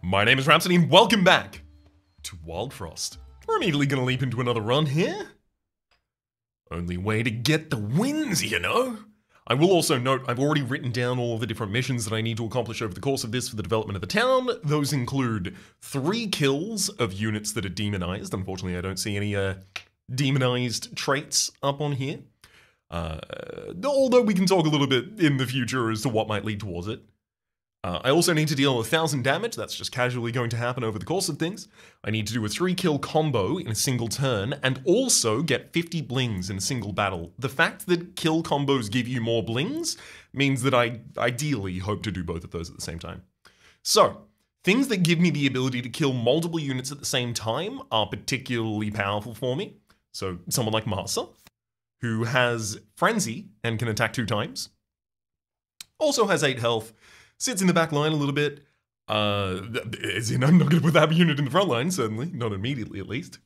My name is Rhapsody and welcome back to Wildfrost. We're immediately gonna leap into another run here. Only way to get the wins, you know? I will also note I've already written down all of the different missions that I need to accomplish over the course of this for the development of the town. Those include 3 kills of units that are demonized. Unfortunately, I don't see any demonized traits up on here. Although we can talk a little bit in the future as to what might lead towards it. I also need to deal with 1,000 damage. That's just casually going to happen over the course of things. I need to do a 3-kill combo in a single turn and also get 50 blings in a single battle. The fact that kill combos give you more blings means that I ideally hope to do both of those at the same time. So, things that give me the ability to kill multiple units at the same time are particularly powerful for me. So, someone like Marsa, who has Frenzy and can attack 2 times. Also has 8 health. Sits in the back line a little bit, as in I'm not going to put that unit in the front line, certainly, not immediately at least.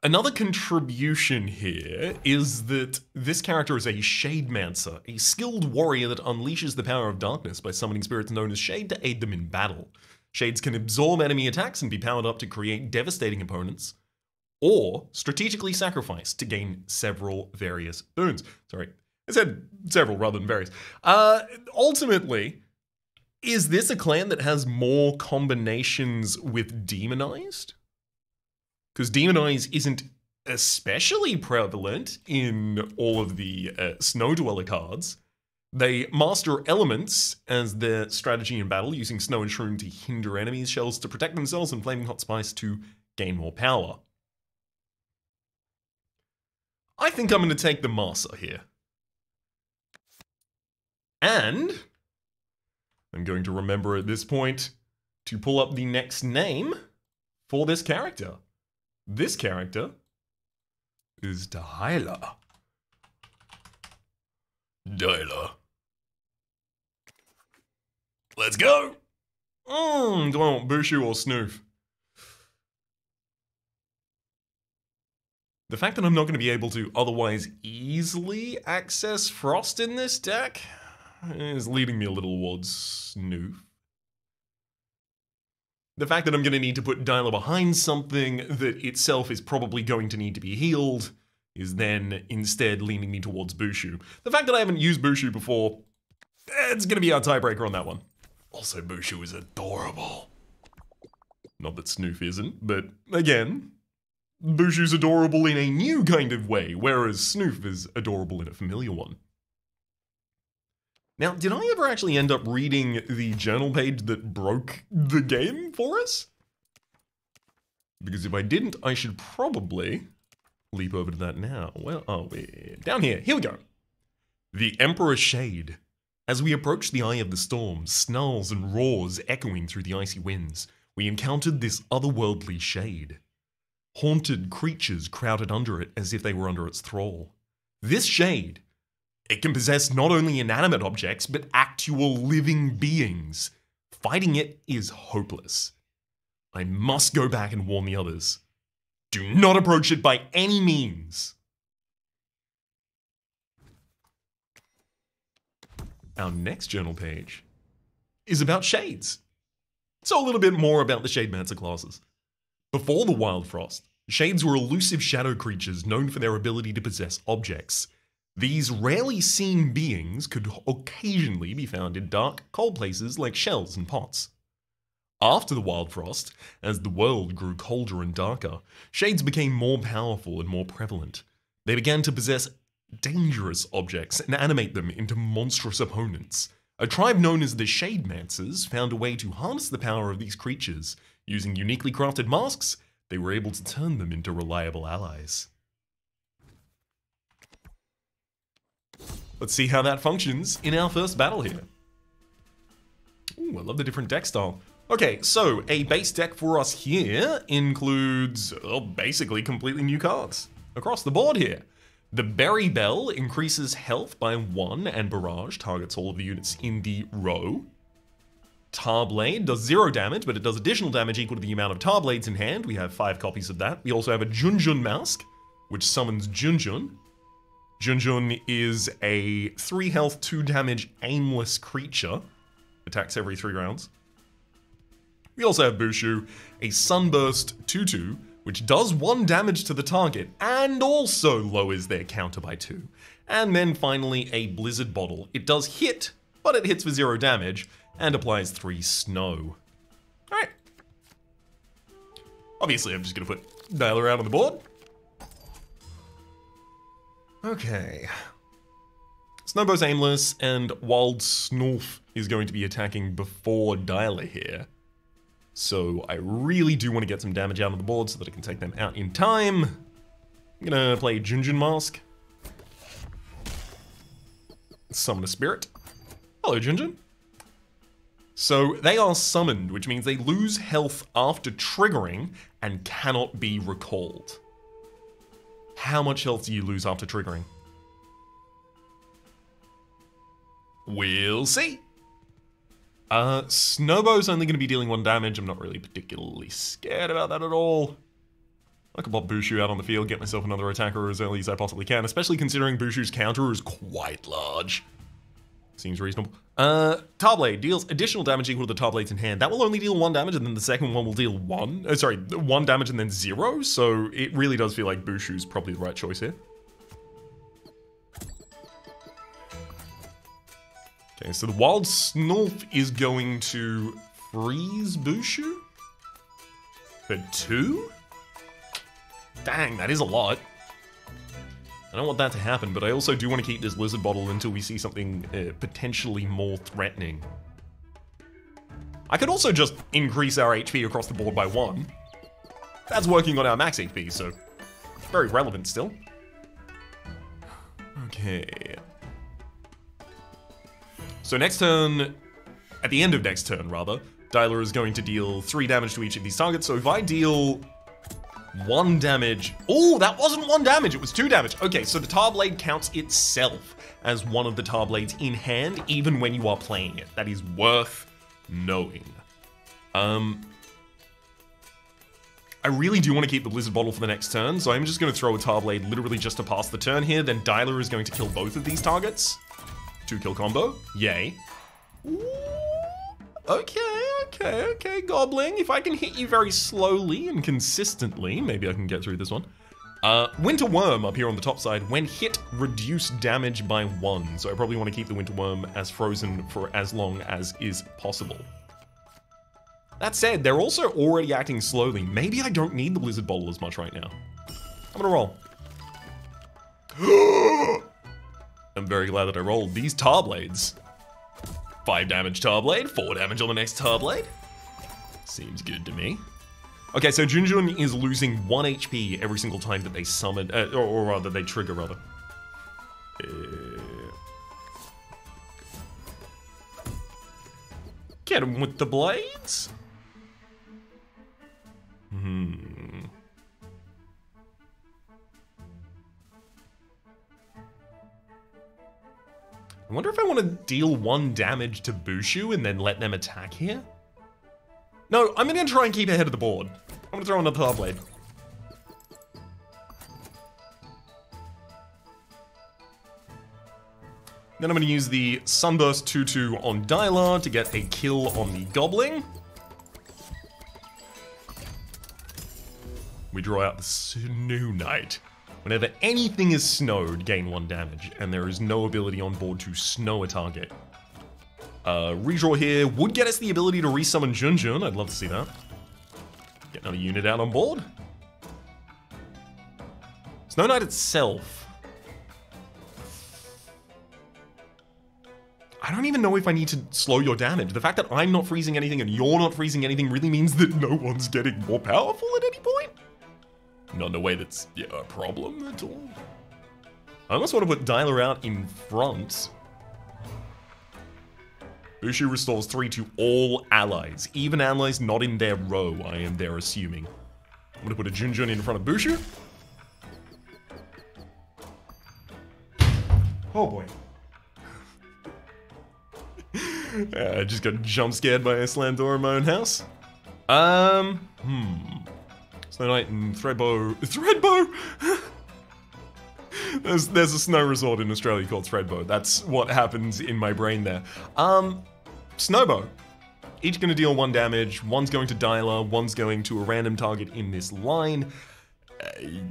Another contribution here is that this character is a Shademancer, a skilled warrior that unleashes the power of darkness by summoning spirits known as Shade to aid them in battle. Shades can absorb enemy attacks and be powered up to create devastating opponents, or strategically sacrificed to gain several various boons. Sorry. I said several rather than various. Ultimately, is this a clan that has more combinations with Demonized? Because Demonized isn't especially prevalent in all of the Snow Dweller cards. They master elements as their strategy in battle, using Snow and Shroom to hinder enemies, Shells to protect themselves, and Flaming Hot Spice to gain more power. I think I'm going to take the Marsa here. And I'm going to remember at this point to pull up the next name for this character. This character is Dahlia. Dahlia. Let's go! Do I want Bushu or Snoof? The fact that I'm not going to be able to otherwise easily access Frost in this deck is leading me a little towards Snoof. The fact that I'm going to need to put Dyla behind something that itself is probably going to need to be healed is then instead leaning me towards Bushu. The fact that I haven't used Bushu before, it's going to be our tiebreaker on that one. Also, Bushu is adorable. Not that Snoof isn't, but again, Bushu's adorable in a new kind of way, whereas Snoof is adorable in a familiar one. Now, did I ever actually end up reading the journal page that broke the game for us? Because if I didn't, I should probably leap over to that now. Where are we? Down here. Here we go. The Emperor's Shade. As we approached the eye of the storm, snarls and roars echoing through the icy winds, we encountered this otherworldly shade. Haunted creatures crowded under it as if they were under its thrall. This shade, it can possess not only inanimate objects, but actual living beings. Fighting it is hopeless. I must go back and warn the others. Do not approach it by any means. Our next journal page is about shades. So a little bit more about the Shademancer classes. Before the Wildfrost, shades were elusive shadow creatures known for their ability to possess objects. These rarely seen beings could occasionally be found in dark, cold places like shells and pots. After the Wildfrost, as the world grew colder and darker, shades became more powerful and more prevalent. They began to possess dangerous objects and animate them into monstrous opponents. A tribe known as the Shademancers found a way to harness the power of these creatures. Using uniquely crafted masks, they were able to turn them into reliable allies. Let's see how that functions in our first battle here. Ooh, I love the different deck style. Okay, so a base deck for us here includes, basically completely new cards across the board here. The Berry Bell increases health by 1 and Barrage targets all of the units in the row. Tar Blade does 0 damage, but it does additional damage equal to the amount of Tar Blades in hand. We have 5 copies of that. We also have a Junjun Mask, which summons Junjun. Junjun is a 3 health, 2 damage aimless creature. Attacks every 3 rounds. We also have Bushu, a Sunburst 2/2, which does 1 damage to the target and also lowers their counter by 2. And then finally a Blizzard Bottle. It does hit, but it hits for 0 damage and applies 3 snow. Alright. Obviously, I'm just gonna put Dialer out on the board. Okay. Snowbow's aimless, and Wild Snulf is going to be attacking before Dialer here. So I really do want to get some damage out on the board so that I can take them out in time. I'm gonna play Junjun Mask. Summon a Spirit. Hello, Junjun. So they are summoned, which means they lose health after triggering and cannot be recalled. How much health do you lose after triggering? We'll see. Snowbow's only going to be dealing 1 damage. I'm not really particularly scared about that at all. I could pop Bushu out on the field, get myself another attacker as early as I possibly can, especially considering Bushu's counter is quite large. Seems reasonable. Tarblade deals additional damage equal to the Tarblade's in hand. That will only deal 1 damage, and then the second one will deal 1 damage and then 0, so it really does feel like Bushu's probably the right choice here. Okay, so the Wild Snulf is going to freeze Bushu for 2? Dang, that is a lot. I don't want that to happen, but I also do want to keep this Blizzard Bottle until we see something potentially more threatening. I could also just increase our HP across the board by 1. That's working on our max HP, so very relevant still. Okay. So next turn, at the end of next turn rather, Dialer is going to deal 3 damage to each of these targets, so if I deal 1 damage. Oh, that wasn't 1 damage, it was 2 damage. Okay, so the Tarblade counts itself as one of the Tarblades in hand, even when you are playing it. That is worth knowing. I really do want to keep the Blizzard Bottle for the next turn, so I'm just going to throw a Tarblade literally just to pass the turn here. Then Dialer is going to kill both of these targets. 2-kill combo. Yay. Ooh. Okay, Gobbling. If I can hit you very slowly and consistently, maybe I can get through this one. Winter Worm up here on the top side. When hit, reduce damage by 1. So I probably want to keep the Winter Worm as frozen for as long as is possible. That said, they're also already acting slowly. Maybe I don't need the Blizzard Bottle as much right now. I'm gonna roll. I'm very glad that I rolled these Tarblades. 5 damage Tarblade, 4 damage on the next Tarblade. Seems good to me. Okay, so Junjun is losing 1 HP every single time that they summon, or rather, they trigger, rather. Get him with the blades. I wonder if I want to deal 1 damage to Bushu and then let them attack here? No, I'm going to try and keep ahead of the board. I'm going to throw another Tarblade. Then I'm going to use the Sunburst 2/2 on Dialar to get a kill on the Gobbling. We draw out the Snow Knight. Whenever anything is snowed, gain 1 damage, and there is no ability on board to snow a target. Redraw here would get us the ability to resummon Junjun. I'd love to see that. Get another unit out on board. Snow Knight itself. I don't even know if I need to slow your damage. The fact that I'm not freezing anything and you're not freezing anything really means that no one's getting more powerful at any point. Not in a way that's a problem at all. I almost want to put Dialer out in front. Bushu restores 3 to all allies, even allies not in their row, I am there assuming. I'm going to put a Junjun in front of Bushu. Oh boy. I just got jump scared by a slam door in my own house. Snow Knight and Threadbow. Threadbow! There's a snow resort in Australia called Threadbow. That's what happens in my brain there. Snowbow each going to deal 1 damage. One's going to Dialer, one's going to a random target in this line.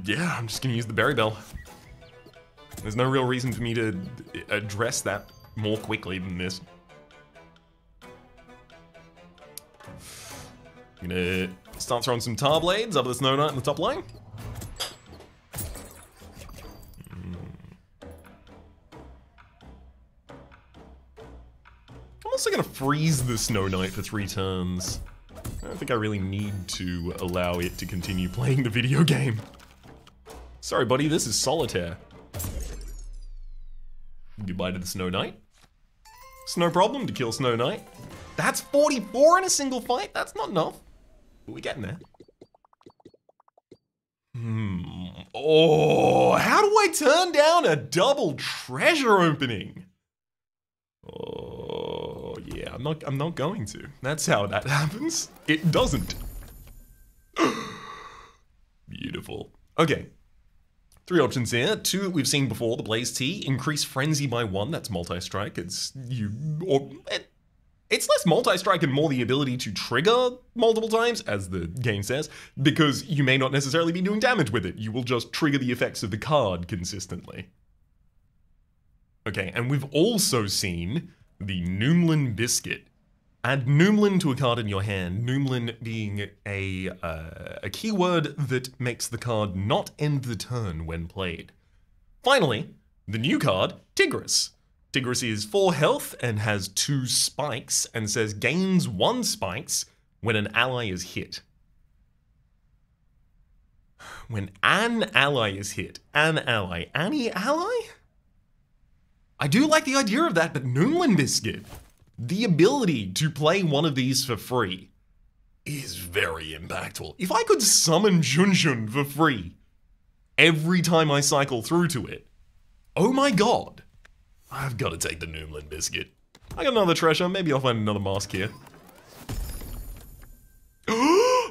Yeah, I'm just going to use the Berry Bell. There's no real reason for me to address that more quickly than this. I'm gonna start throwing some Tar Blades up the Snow Knight in the top line. I'm also gonna freeze the Snow Knight for 3 turns. I don't think I really need to allow it to continue playing the video game. Sorry, buddy, this is solitaire. Goodbye to the Snow Knight. It's no problem to kill Snow Knight. That's 44 in a single fight? That's not enough. But we're getting there. Oh, how do I turn down a double treasure opening? Oh, yeah, I'm not going to. That's how that happens. It doesn't. Beautiful. Okay. 3 options here. 2 we've seen before, the Blaze Tea. Increase Frenzy by 1, that's multi-strike. It's less multi-strike and more the ability to trigger multiple times, as the game says, because you may not necessarily be doing damage with it. You will just trigger the effects of the card consistently. Okay, and we've also seen the Noomlin Biscuit. Add Noomlin to a card in your hand, Noomlin being a keyword that makes the card not end the turn when played. Finally, the new card, Tigress. Tigress is 4 health and has 2 spikes and says gains 1 spikes when an ally is hit. When an ally is hit, an ally, any ally? I do like the idea of that, but Noomlin Biscuit, the ability to play one of these for free is very impactful. If I could summon Junjun for free every time I cycle through to it, oh my god, I've got to take the Noomlin Biscuit. I got another treasure, maybe I'll find another mask here.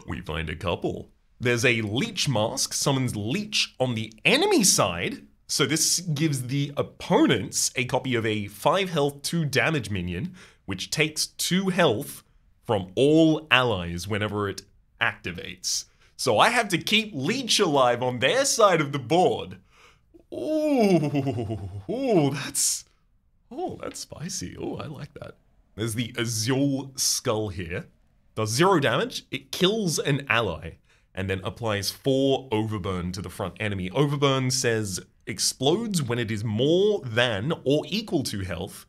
We find a couple. There's a Leech mask, summons Leech on the enemy side, so this gives the opponents a copy of a 5 health, 2 damage minion, which takes 2 health from all allies whenever it activates. So I have to keep Leech alive on their side of the board. Ooh, that's spicy. Oh, I like that. There's the Azul Skull here. Does 0 damage, it kills an ally, and then applies 4 Overburn to the front enemy. Overburn says explodes when it is more than or equal to health,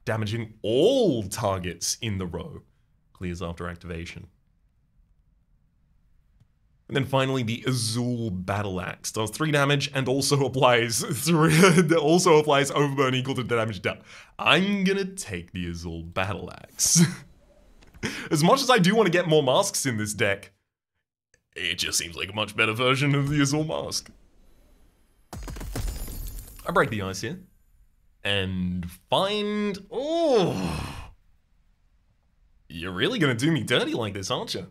damaging all targets in the row. Clears after activation. And then finally, the Azul Battle Axe does 3 damage and also applies Overburn equal to the damage dealt. I'm gonna take the Azul Battle Axe. As much as I do want to get more masks in this deck, it just seems like a much better version of the Azul Mask. I break the ice here. And find... Oh! You're really gonna do me dirty like this, aren't you?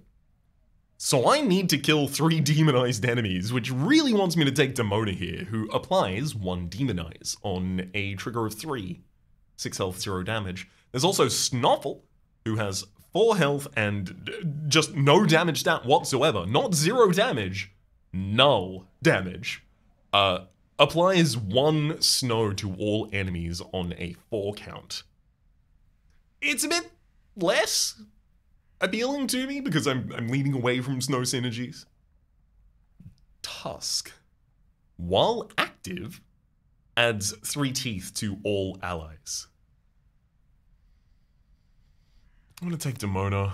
So I need to kill 3 demonized enemies, which really wants me to take Demona here, who applies 1 demonize on a trigger of 3. 6 health, 0 damage. There's also Snoffle, who has 4 health and just no damage stat whatsoever. Not 0 damage, null damage. Applies 1 snow to all enemies on a 4 count. It's a bit less appealing to me because I'm leaning away from snow synergies. Tusk, while active, adds 3 teeth to all allies. I'm gonna take Demona.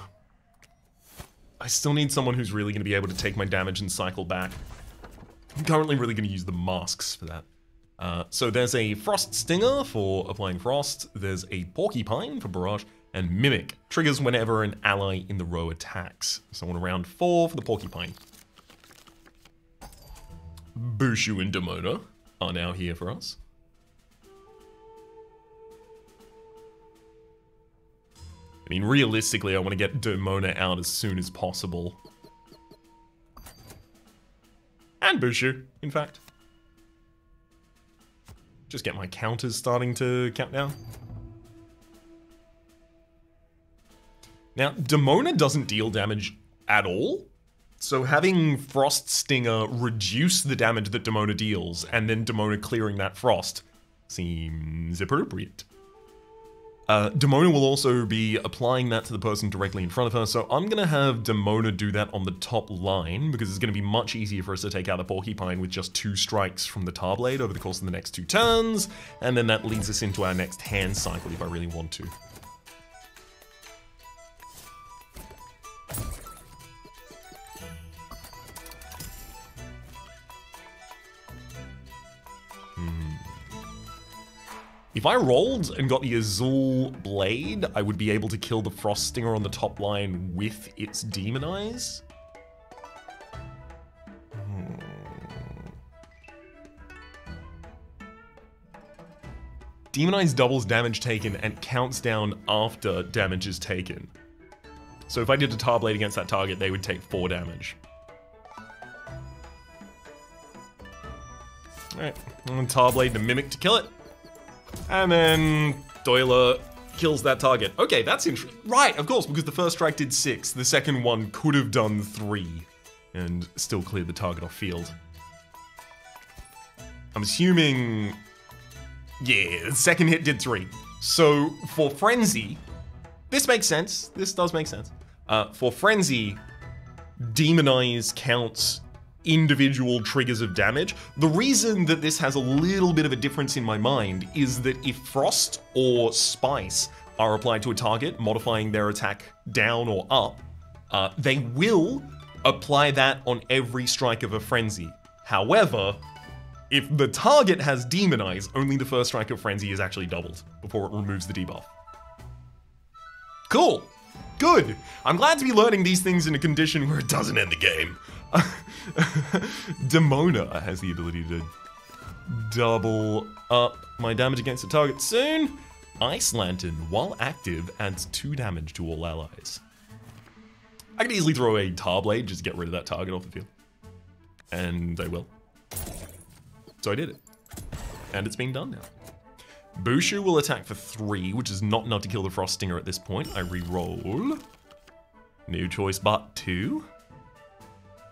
I still need someone who's really gonna be able to take my damage and cycle back. I'm currently really gonna use the masks for that. So there's a Frost Stinger for applying Frost, there's a Porcupine for Barrage, and Mimic triggers whenever an ally in the row attacks. So on round 4 for the Porcupine. Bushu and Demona are now here for us. I mean, realistically, I want to get Demona out as soon as possible. And Bushu, in fact. Just get my counters starting to count down. Now, Demona doesn't deal damage at all, so having Frost Stinger reduce the damage that Demona deals, and then Demona clearing that frost, seems appropriate. Demona will also be applying that to the person directly in front of her, so I'm gonna have Demona do that on the top line, because it's gonna be much easier for us to take out the Porcupine with just 2 strikes from the Tar Blade over the course of the next 2 turns, and then that leads us into our next hand cycle if I really want to. If I rolled and got the Azul Blade, I would be able to kill the Frost Stinger on the top line with its Demonize. Demonize doubles damage taken and counts down after damage is taken. So if I did a Tar Blade against that target, they would take 4 damage. Alright, and Tar Blade to Mimic to kill it. And then Doiler kills that target. Okay, that's interesting. Right, of course, because the first strike did 6. The second one could have done 3 and still cleared the target off field. I'm assuming... yeah, the second hit did 3. So for Frenzy, this makes sense. This does make sense. For Frenzy, Demonize counts individual triggers of damage. The reason that this has a little bit of a difference in my mind is that if Frost or Spice are applied to a target, modifying their attack down or up, they will apply that on every strike of a Frenzy. However, if the target has Demonize, only the first strike of Frenzy is actually doubled before it removes the debuff. Cool. Good. I'm glad to be learning these things in a condition where it doesn't end the game. Demona has the ability to double up my damage against a target soon. Ice Lantern, while active, adds 2 damage to all allies. I could easily throw a Tar Blade just to get rid of that target off the field. And I will. So I did it. And it's been done now. Bushu will attack for 3, which is not enough to kill the Frost Stinger at this point. I re-roll. No choice but 2.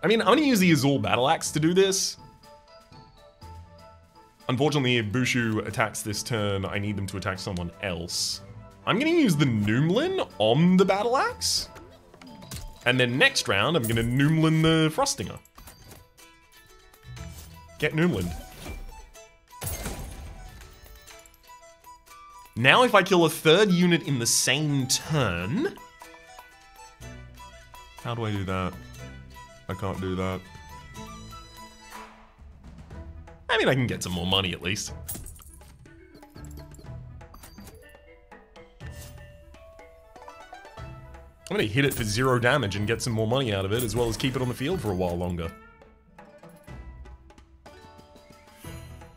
I mean, I'm gonna use the Azul Battle Axe to do this. Unfortunately, if Bushu attacks this turn, I need them to attack someone else. I'm gonna use the Noomlin on the Battle Axe. And then next round, I'm gonna Noomlin the Frost Stinger. Get Noomlin. Now if I kill a 3rd unit in the same turn... how do I do that? I can't do that. I mean, I can get some more money at least. I'm gonna hit it for 0 damage and get some more money out of it, as well as keep it on the field for a while longer.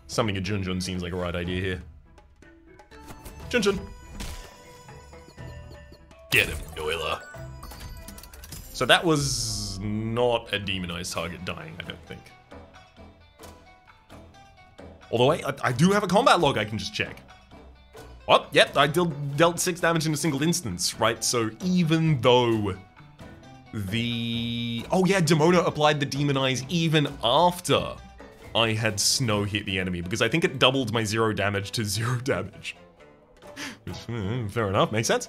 Summoning a Junjun seems like a right idea here. Junjun! Get him, Doiler. So that was not a demonized target dying, I don't think. Although I do have a combat log I can just check. Oh, yep, I dealt 6 damage in a single instance, right? So even though the... oh yeah, Demona applied the Demonize even after I had Snow hit the enemy, because I think it doubled my 0 damage to 0 damage. Which, fair enough, makes sense.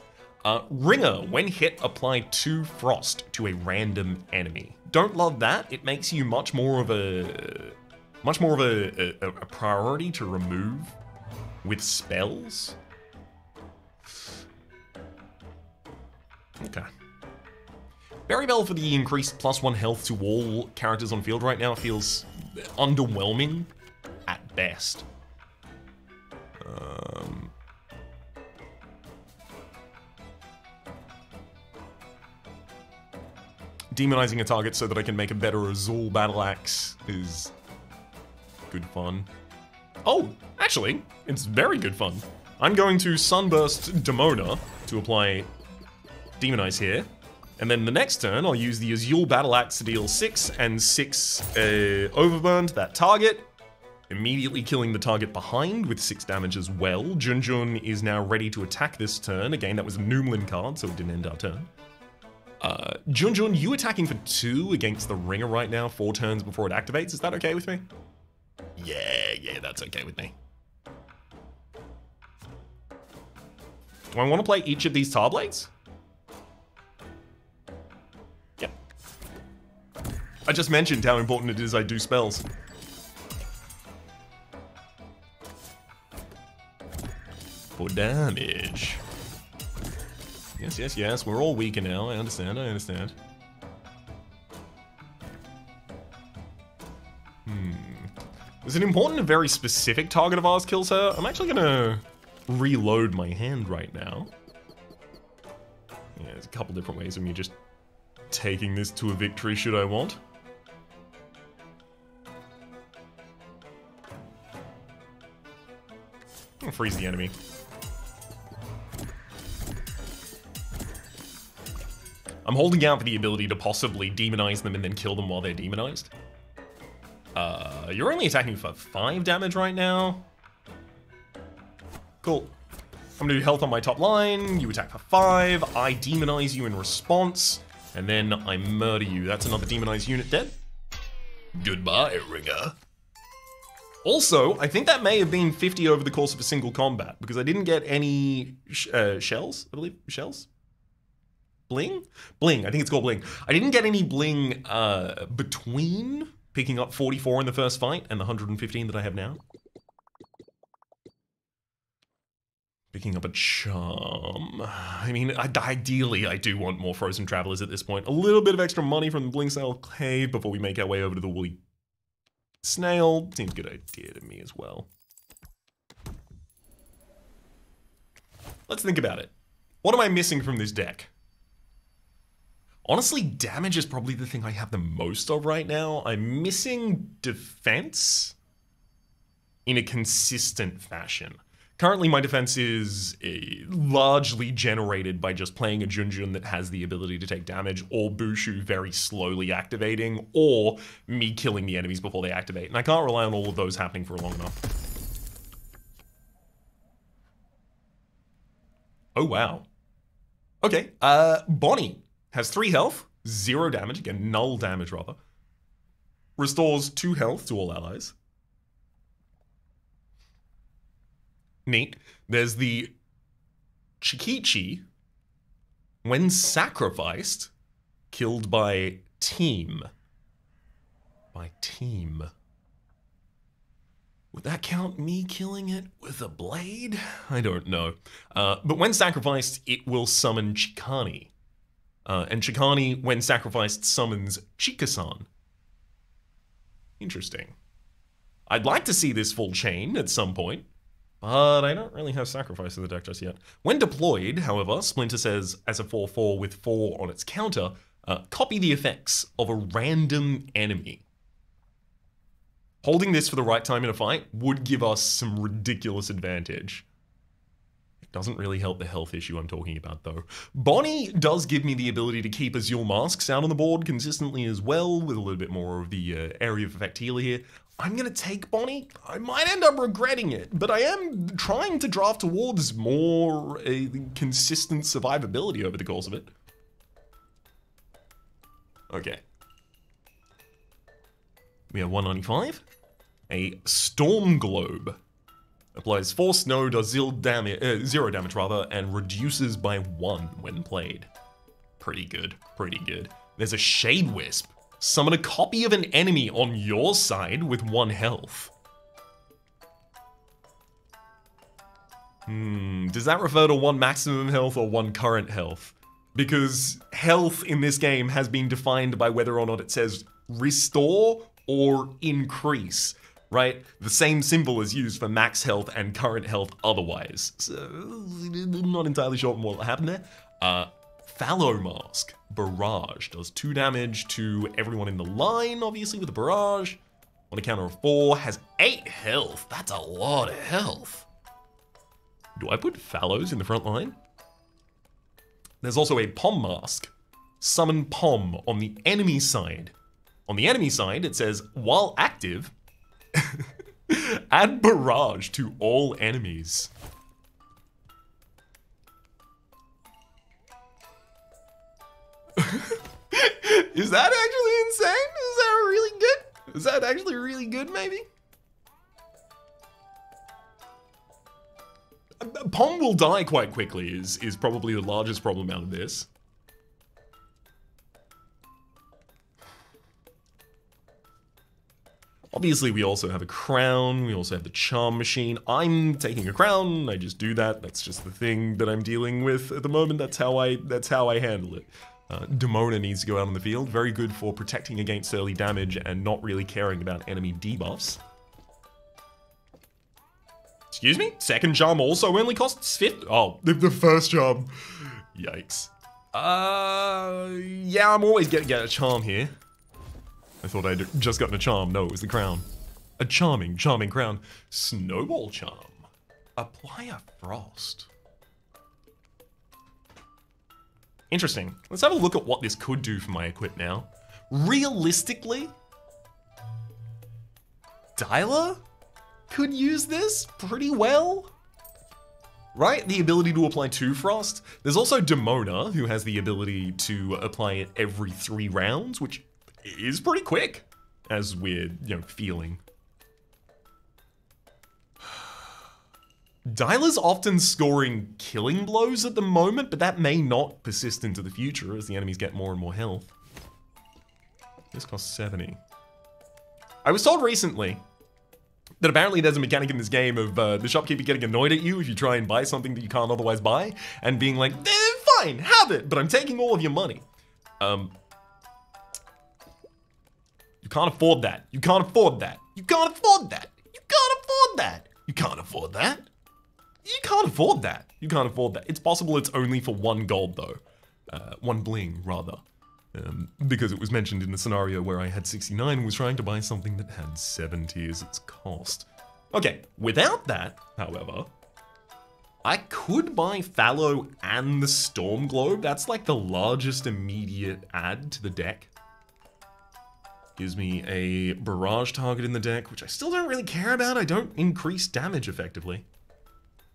Ringer, when hit, apply 2 Frost to a random enemy. Don't love that. It makes you much more of a priority to remove with spells. Okay. Very well for the increased +1 health to all characters on field right now. It feels underwhelming at best. Demonizing a target so that I can make a better Azul Battle Axe is good fun. Oh, actually, it's very good fun. I'm going to Sunburst Demona to apply Demonize here. And then the next turn, I'll use the Azul Battle Axe to deal 6 and 6 Overburn to that target. Immediately killing the target behind with 6 damage as well. Junjun is now ready to attack this turn. Again, that was a Noomlin card, so it didn't end our turn. Junjun, you attacking for 2 against the ringer right now, 4 turns before it activates. Is that okay with me? Yeah, that's okay with me. Do I want to play each of these tar blades? Yep. I just mentioned how important it is I do spells. For damage. Yes. We're all weaker now. I understand. There's an important and very specific target of ours kills her. I'm actually gonna reload my hand right now. Yeah, there's a couple different ways of me just taking this to a victory should I want. I'm gonna freeze the enemy. I'm holding out for the ability to possibly demonize them and then kill them while they're demonized. You're only attacking for 5 damage right now. Cool. I'm gonna do health on my top line, you attack for 5, I demonize you in response, and then I murder you. That's another demonized unit dead. Goodbye, Ringer. Also, I think that may have been 50 over the course of a single combat, because I didn't get any shells, I believe. Shells? Bling? Bling, I think it's called bling. I didn't get any bling between picking up 44 in the first fight and the 115 that I have now. Picking up a charm. I mean, ideally, I do want more Frozen Travelers at this point. A little bit of extra money from the Bling Snail Cave before we make our way over to the Woolly Snail. Seems a good idea to me as well. Let's think about it. What am I missing from this deck? Honestly, damage is probably the thing I have the most of right now. I'm missing defense in a consistent fashion. Currently, my defense is largely generated by just playing a Junjun that has the ability to take damage, or Bushu very slowly activating, or me killing the enemies before they activate. And I can't rely on all of those happening for long enough. Oh, wow. Okay, Bonnie has 3 health, 0 damage, again, null damage rather. Restores 2 health to all allies. Neat. There's the Chikichi. When sacrificed, killed by team. By team. Would that count me killing it with a blade? I don't know. But when sacrificed, it will summon Chikani. And Chikani, when sacrificed, summons Chikasan. Interesting. I'd like to see this full chain at some point, but I don't really have sacrifice in the deck just yet. When deployed, however, Splinter says, as a 4/4 with 4 on its counter, copy the effects of a random enemy. Holding this for the right time in a fight would give us some ridiculous advantage. It doesn't really help the health issue I'm talking about, though. Bonnie does give me the ability to keep Azul Masks out on the board consistently as well, with a little bit more of the area of effect healer here. I'm going to take Bonnie. I might end up regretting it, but I am trying to draft towards more consistent survivability over the course of it. Okay. We have 195. A Storm Globe. Applies Force Snow, does 0 damage, and reduces by 1 when played. Pretty good, pretty good. There's a Shade Wisp. Summon a copy of an enemy on your side with 1 health. Does that refer to 1 maximum health or 1 current health? Because health in this game has been defined by whether or not it says restore or increase. Right? The same symbol is used for max health and current health otherwise. So, I'm not entirely sure what happened there. Fallow Mask. Barrage. Does 2 damage to everyone in the line, obviously, with a barrage. On a counter of 4. Has 8 health. That's a lot of health. Do I put Fallows in the front line? There's also a Pom Mask. Summon Pom on the enemy side. On the enemy side, it says, while active, add barrage to all enemies. Is that actually insane? Is that really good? Is that actually really good, maybe? Pom will die quite quickly is probably the largest problem out of this. Obviously, we also have a crown. We also have the charm machine. I'm taking a crown. I just do that. That's just the thing that I'm dealing with at the moment. That's how I handle it. Demona needs to go out on the field. Very good for protecting against early damage and not really caring about enemy debuffs. Excuse me? Second charm also only costs 50. Oh, the first charm. Yikes. Yeah, I'm always gonna get a charm here. I thought I'd just gotten a charm. No, it was the crown. A charming crown. Snowball charm. Apply a frost. Interesting. Let's have a look at what this could do for my equip now. Realistically, Dyla could use this pretty well. Right? The ability to apply 2 frost. There's also Demona, who has the ability to apply it every 3 rounds, which is pretty quick, as we're, feeling. Dyla's often scoring killing blows at the moment, but that may not persist into the future as the enemies get more and more health. This costs 70. I was told recently that apparently there's a mechanic in this game of the shopkeeper getting annoyed at you if you try and buy something that you can't otherwise buy, and being like, fine, have it, but I'm taking all of your money. You can't afford that. You can't afford that. You can't afford that. You can't afford that. You can't afford that. You can't afford that. You can't afford that. It's possible it's only for 1 gold though. 1 bling, rather. Because it was mentioned in the scenario where I had 69 and was trying to buy something that had 70 as its cost. Okay, without that, however, I could buy Fallow and the Storm Globe. That's like the largest immediate add to the deck. Gives me a barrage target in the deck, which I still don't really care about. I don't increase damage effectively.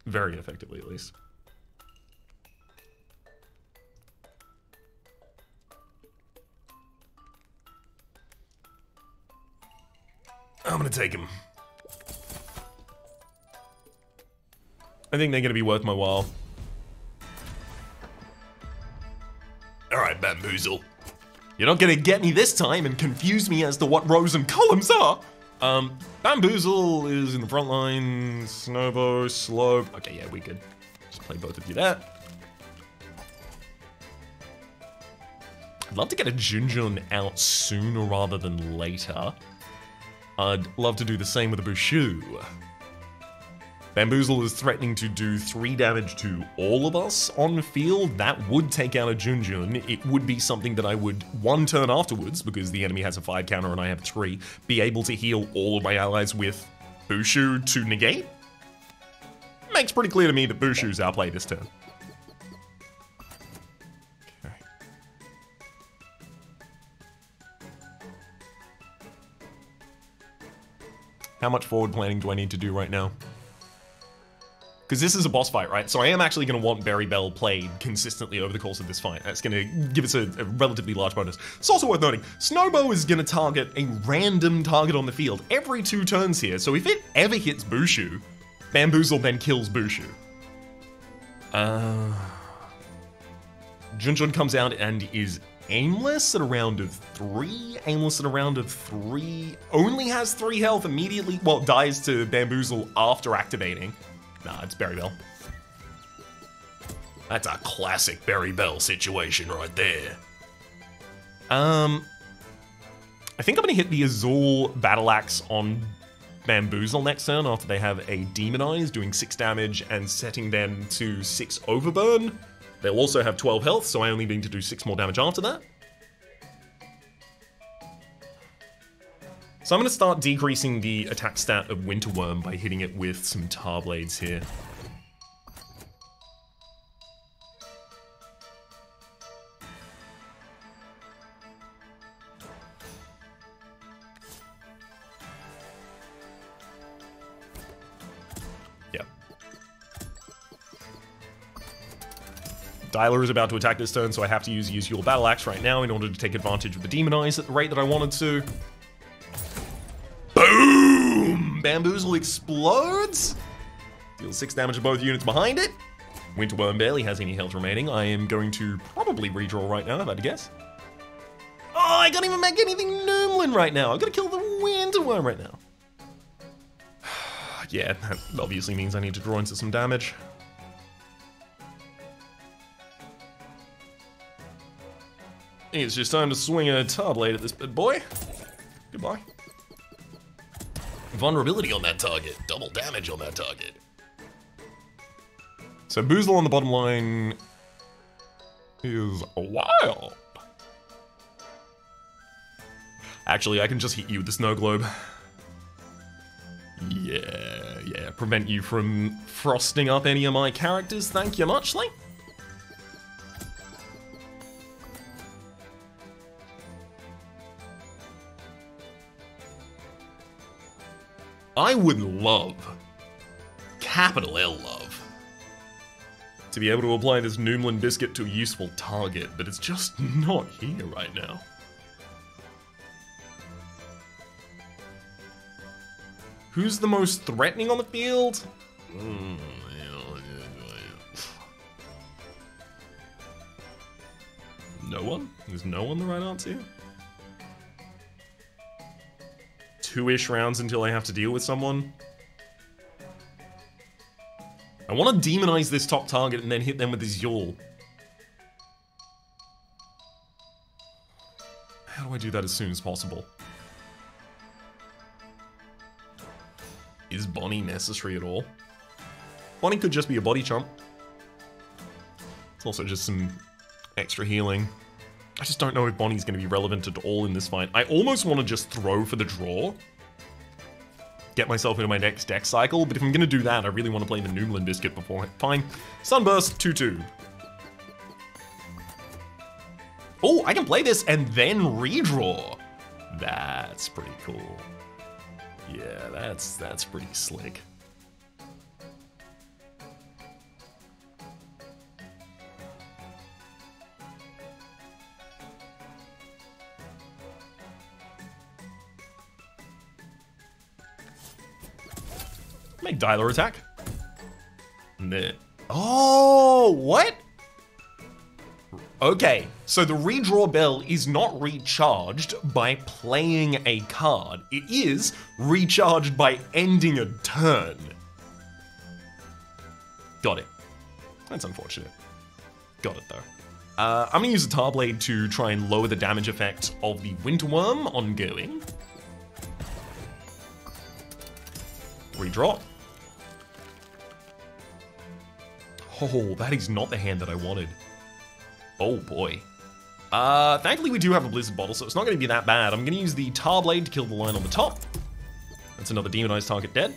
Very effectively, at least. I'm gonna take him. I think they're gonna be worth my while. Alright, Bamboozle. You're not gonna get me this time and confuse me as to what rows and columns are. Bamboozle is in the front line. Snowbow, Slope. Okay, yeah, we could just play both of you there. I'd love to get a Junjun out sooner rather than later. I'd love to do the same with a Bushu. Bamboozle is threatening to do 3 damage to all of us on the field. That would take out a Junjun. It would be something that I would, 1 turn afterwards, because the enemy has a 5 counter and I have 3, be able to heal all of my allies with Bushu to negate. Makes pretty clear to me that Bushu's outplayed this turn. Okay. How much forward planning do I need to do right now? Because this is a boss fight, right? So I am actually going to want Berry Bell played consistently over the course of this fight. That's going to give us a relatively large bonus. It's also worth noting, Snowbow is going to target a random target on the field every 2 turns here. So if it ever hits Bushu, Bamboozle then kills Bushu. Junjun comes out and is aimless at a round of 3. Aimless at a round of 3. Only has 3 health immediately. Well, dies to Bamboozle after activating. Nah, it's Berry Bell. That's a classic Berry Bell situation right there. I think I'm gonna hit the Azul Battle Axe on Bamboozle next turn after they have a Demonize, doing 6 damage and setting them to 6 Overburn. They'll also have 12 health, so I only need to do 6 more damage after that. So I'm going to start decreasing the attack stat of Winterworm by hitting it with some Tar Blades here. Yep. Dialer is about to attack this turn, so I have to use your Battle Axe right now in order to take advantage of the Demonize at the rate that I wanted to. Boom! Bamboozle explodes. Deals 6 damage to both units behind it. Winterworm barely has any health remaining. I am going to probably redraw right now, if I had to guess. Oh, I can't even make anything Noomlin right now. I've got to kill the Winterworm right now. Yeah, that obviously means I need to draw into some damage. It's just time to swing a Tar Blade at this bad boy. Goodbye. Vulnerability on that target. Double damage on that target. So Boozle on the bottom line is wild. Actually, I can just hit you with the Snow Globe. Yeah. Prevent you from frosting up any of my characters. Thank you muchly. I would love, capital L love, to be able to apply this Noomlin Biscuit to a useful target, but it's just not here right now. Who's the most threatening on the field? No one? Is no one the right answer? 2-ish rounds until I have to deal with someone. I want to demonize this top target and then hit them with this yawl. How do I do that as soon as possible? Is Bonnie necessary at all? Bonnie could just be a body chump. It's also just some extra healing. I just don't know if Bonnie's going to be relevant at all in this fight. I almost want to just throw for the draw. Get myself into my next deck cycle, but if I'm going to do that, I really want to play the Noomlin Biscuit before. Fine. Sunburst, 2-2. Oh, I can play this and then redraw. That's pretty cool. Yeah, that's pretty slick. Make Dialer attack. Nah. Oh, what? Okay, so the redraw bell is not recharged by playing a card. It is recharged by ending a turn. Got it. That's unfortunate. Got it, though. I'm gonna use the Tar Blade to try and lower the damage effect of the Winterworm ongoing. Redraw. Oh, that is not the hand that I wanted. Oh boy. Thankfully we do have a Blizzard Bottle, so it's not going to be that bad. I'm going to use the Tar Blade to kill the line on the top. That's another Demonized target dead.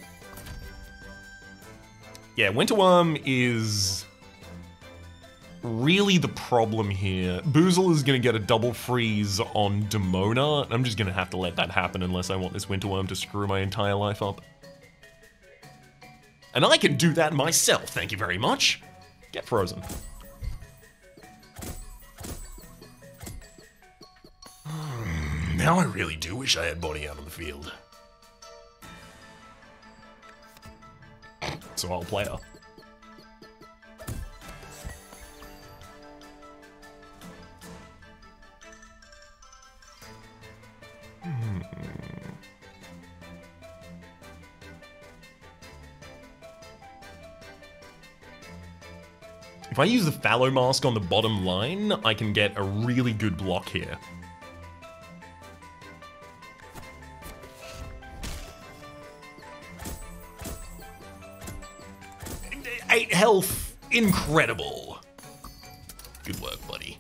Yeah, Winterworm is really the problem here. Boozle is going to get a double freeze on Demona. I'm just going to have to let that happen unless I want this Winterworm to screw my entire life up. And I can do that myself, thank you very much. Get frozen. Now I really do wish I had Bonnie out on the field. So I'll play her. If I use the Fallow Mask on the bottom line, I can get a really good block here. Eight health, incredible. Good work, buddy.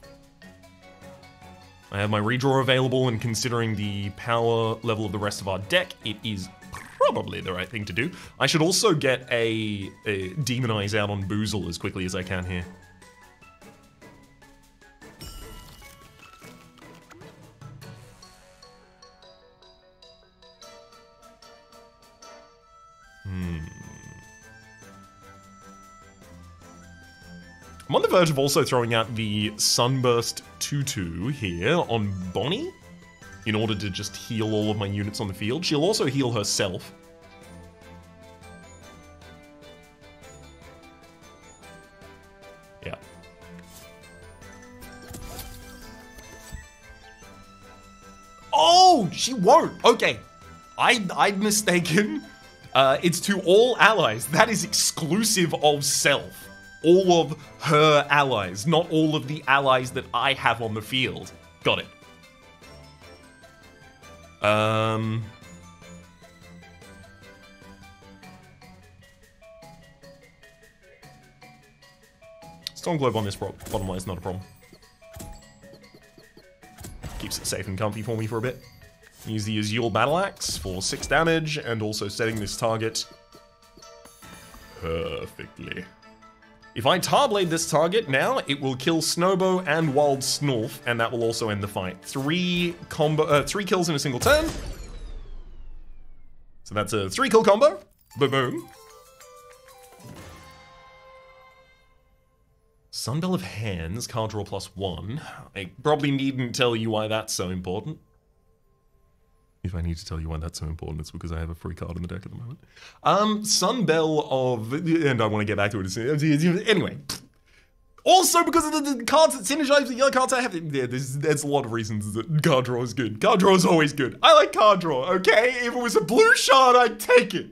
I have my redraw available, and considering the power level of the rest of our deck, it is probably the right thing to do. I should also get a Demonize out on Boozle as quickly as I can here. I'm on the verge of also throwing out the Sunburst 2/2 here on Bonnie in order to just heal all of my units on the field. She'll also heal herself. Yeah. Oh, she won't. Okay. I'm mistaken. It's to all allies. That is exclusive of self. All of her allies, not all of the allies that I have on the field. Got it. Storm Globe on this bottom line is not a problem. Keeps it safe and comfy for me for a bit. Use the Azul Battle Axe for 6 damage, and also setting this target perfectly. If I Tarblade this target now, it will kill Snowbow and Wild Snorf, and that will also end the fight. 3 kills in a single turn. So that's a 3-kill combo. Boom. Sunbell of Hands, card draw +1. I probably needn't tell you why that's so important. If I need to tell you why that's so important, it's because I have a free card in the deck at the moment. Sunbell of... And I want to get back to it. Anyway. Also because of the cards that synergize with the other cards I have. Yeah, there's a lot of reasons that card draw is good. Card draw is always good. I like card draw, okay? If it was a blue shard, I'd take it.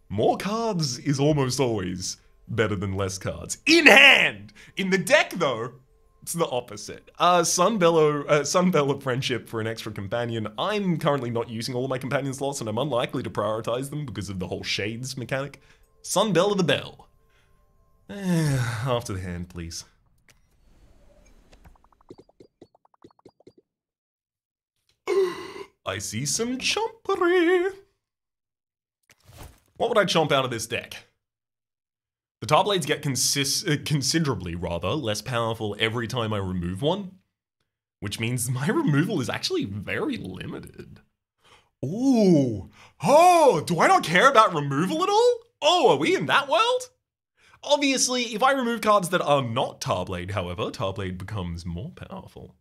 More cards is almost always better than less cards. In hand! In the deck, though... It's the opposite. Sunbell of Friendship for an extra companion. I'm currently not using all of my companion slots, and I'm unlikely to prioritize them because of the whole Shades mechanic. Sunbell of the Bell. After the hand, please. I see some chompery. What would I chomp out of this deck? The Tarblades get considerably, less powerful every time I remove one, which means my removal is actually very limited. Ooh. Oh, do I not care about removal at all? Oh, are we in that world? Obviously, if I remove cards that are not Tarblade, however, Tarblade becomes more powerful.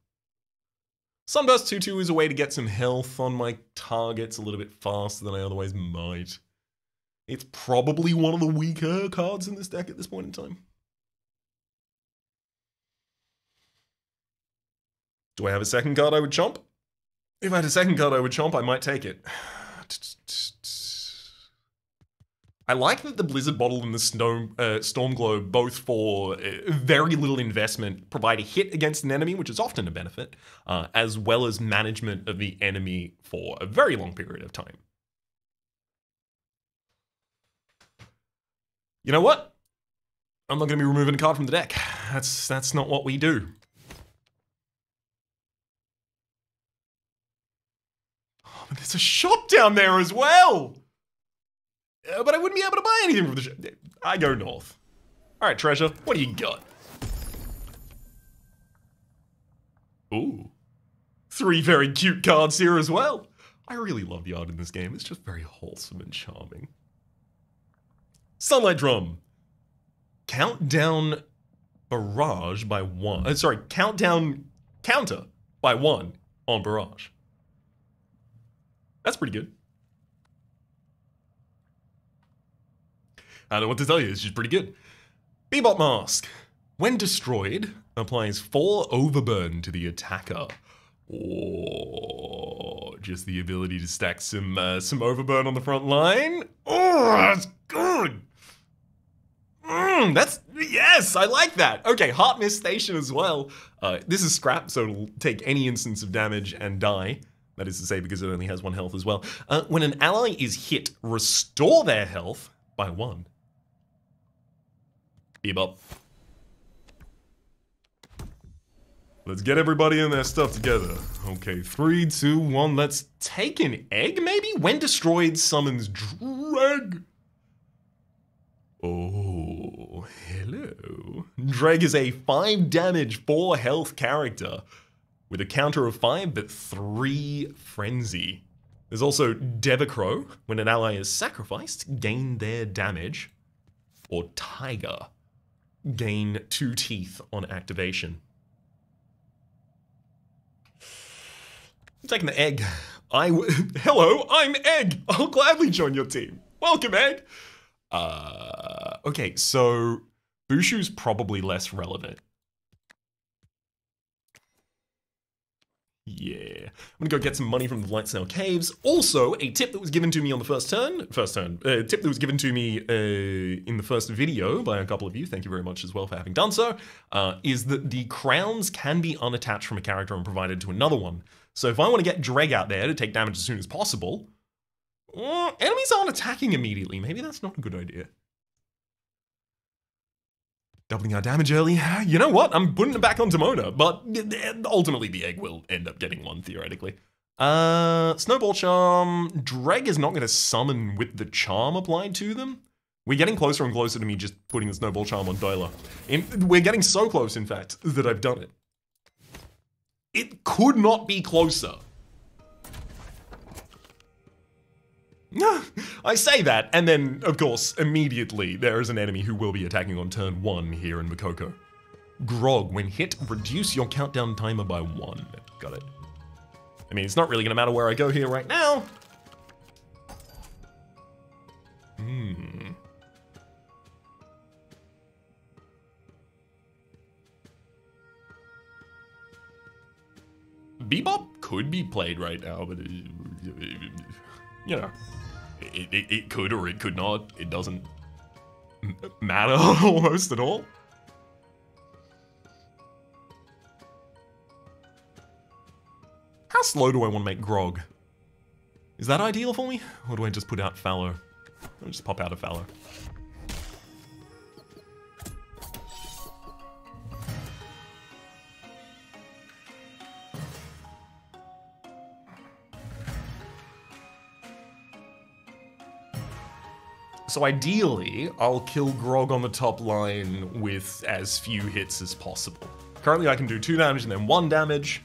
Sunburst 2/2 is a way to get some health on my targets a little bit faster than I otherwise might. It's probably one of the weaker cards in this deck at this point in time. Do I have a second card I would chomp? If I had a second card I would chomp, I might take it. I like that the Blizzard Bottle and the Storm Globe, both for very little investment, provide a hit against an enemy, which is often a benefit, as well as management of the enemy for a very long period of time. You know what? I'm not going to be removing a card from the deck. That's not what we do. Oh, but there's a shop down there as well! But I wouldn't be able to buy anything from the shop. I go north. Alright, Treasure, what do you got? Ooh. 3 very cute cards here as well. I really love the art in this game. It's just very wholesome and charming. Sunlight Drum. Countdown Barrage by 1. Countdown Counter by 1 on Barrage. That's pretty good. I don't know what to tell you, it's just pretty good. Bebop Mask. When destroyed, applies 4 Overburn to the attacker. Oh, just the ability to stack some Overburn on the front line. Oh, that's good. Yes, I like that. Okay, Heart Mist Station as well. This is scrap, so it'll take any instance of damage and die. That is to say, because it only has 1 health as well. When an ally is hit, restore their health by 1. Bebop. Let's get everybody in their stuff together. Okay, 3, 2, 1, let's take an egg, maybe? When destroyed, summons Dreg. Oh, hello. Dreg is a 5 damage, 4 health character with a counter of 5 but 3 frenzy. There's also Devacrow. When an ally is sacrificed, gain their damage. or tiger gain 2 teeth on activation. I'm taking the egg. Hello, I'm Egg. I'll gladly join your team. Welcome, Egg. Okay, so Bushu's probably less relevant. Yeah. I'm gonna go get some money from the Lightsnail Caves. Also, a tip that was given to me on the first tip that was given to me in the first video by a couple of you, thank you very much as well for having done so, is that the crowns can be unattached from a character and provided to another one. So if I want to get Dreg out there to take damage as soon as possible, enemies aren't attacking immediately. Maybe that's not a good idea. Doubling our damage early. You know what? I'm putting it back on Demona, but ultimately the egg will end up getting one, theoretically. Snowball Charm. Dreg is not going to summon with the charm applied to them. We're getting closer and closer to me just putting the Snowball Charm on Doyla. We're getting so close, in fact, that I've done it. It could not be closer. I say that, and then, of course, immediately there is an enemy who will be attacking on turn 1 here in Makoko. Grog, when hit, reduce your countdown timer by 1. Got it. I mean, it's not really gonna matter where I go here right now. Bebop could be played right now, but you know. It could or it could not. It doesn't matter almost at all. How slow do I want to make Grog? Is that ideal for me? Or do I just put out Fallow? I'll just pop out a Fallow. So ideally, I'll kill Grog on the top line with as few hits as possible. Currently I can do 2 damage and then 1 damage.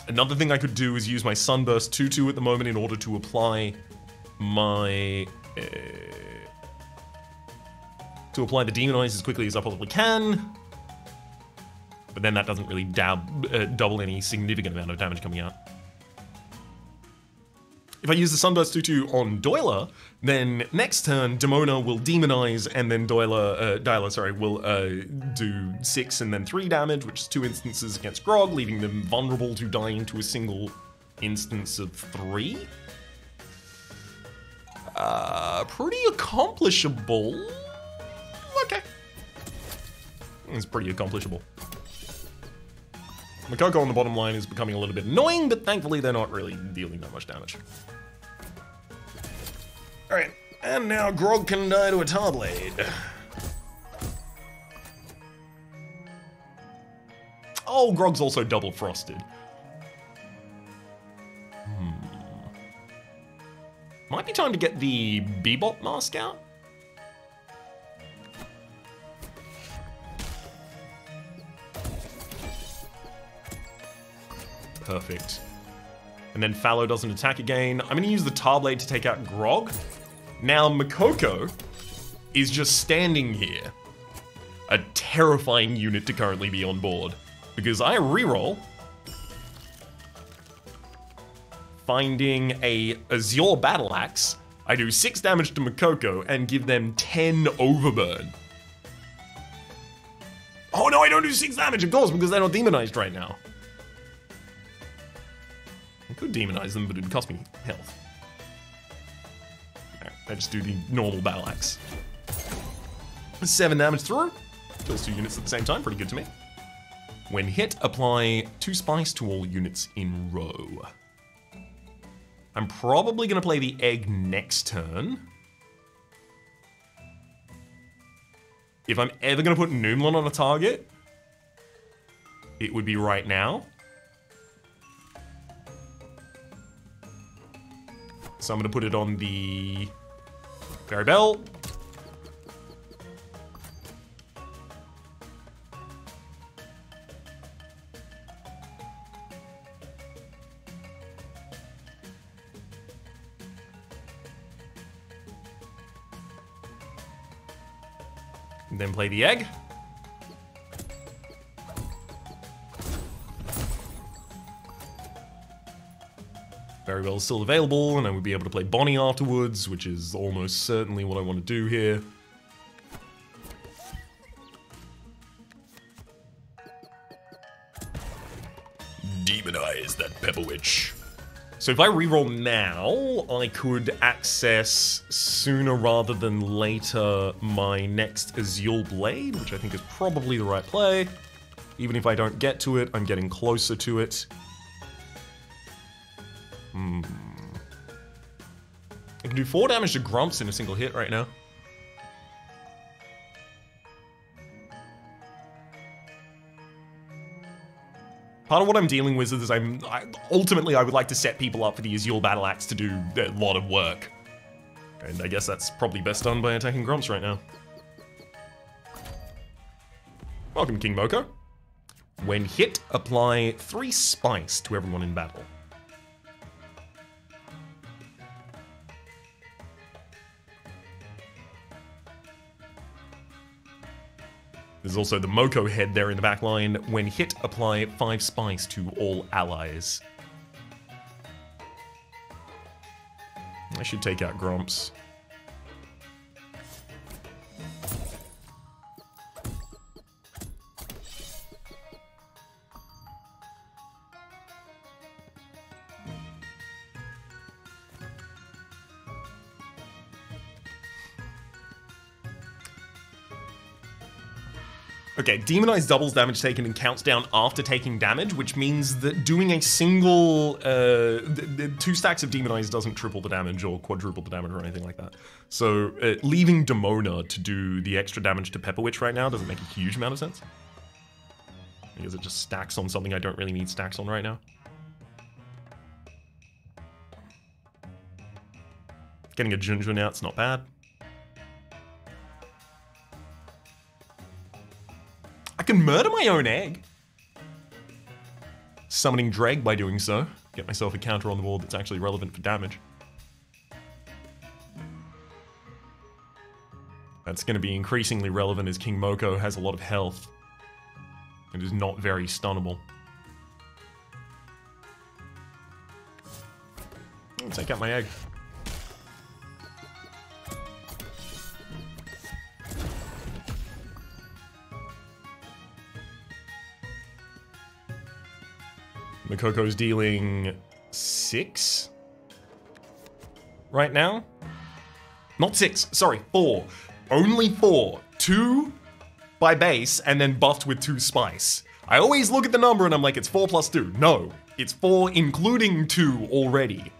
Another thing I could do is use my Sunburst 2/2 at the moment in order to apply my... to apply the Demonize as quickly as I possibly can. But then that doesn't really double any significant amount of damage coming out. If I use the Sunburst 2/2 on Doyla, then next turn Demona will Demonize, and then Dyla will do 6 and then 3 damage, which is 2 instances against Grog, leaving them vulnerable to dying to a single instance of 3. Pretty accomplishable. Okay. It's pretty accomplishable. Makoko on the bottom line is becoming a little bit annoying, but thankfully they're not really dealing that much damage. Alright, and now Grog can die to a Tarblade. Oh, Grog's also double frosted. Might be time to get the Bebop mask out. Perfect. And then Fallow doesn't attack again. I'm going to use the Tarblade to take out Grog. Now Makoko is just standing here. A terrifying unit to currently be on board. Because I reroll, finding a Azure Battle Axe. I do 6 damage to Makoko and give them 10 overburn. Oh no, I don't do 6 damage, of course, because they're not demonized right now. I could demonize them, but it'd cost me health. Alright, I just do the normal battle axe. 7 damage through. Kills 2 units at the same time, pretty good to me. When hit, apply 2 spice to all units in row. I'm probably gonna play the egg next turn. If I'm ever gonna put Noomlin on a target, it would be right now. So I'm gonna put it on the Fairy Bell. And then play the egg. Very well still available, and I would be able to play Bonnie afterwards, which is almost certainly what I want to do here. Demonize that Pepper Witch. So if I reroll now, I could access sooner rather than later my next Azul Blade, which I think is probably the right play. Even if I don't get to it, I'm getting closer to it. I can do 4 damage to Grumps in a single hit right now. Part of what I'm dealing with is ultimately I would like to set people up for the Azul Battle Axe to do a lot of work. And I guess that's probably best done by attacking Grumps right now. Welcome, King Moko. When hit, apply 3 spice to everyone in battle. There's also the Moko head there in the back line. When hit, apply 5 spice to all allies. I should take out Grumps. Okay, Demonize doubles damage taken and counts down after taking damage, which means that doing a single 2 stacks of Demonize doesn't triple the damage or quadruple the damage or anything like that. So leaving Demona to do the extra damage to Pepper Witch right now doesn't make a huge amount of sense. Because it just stacks on something I don't really need stacks on right now. Getting a Junjun out's not bad. I can murder my own egg. Summoning Dreg by doing so. Get myself a counter on the board that's actually relevant for damage. That's going to be increasingly relevant as King Moko has a lot of health. It is not very stunnable. I'll take out my egg. Makoko's dealing 6 right now. Not 6, sorry, 4. Only 4. 2 by base and then buffed with 2 spice. I always look at the number and I'm like, it's 4 plus 2. No, it's 4 including 2 already.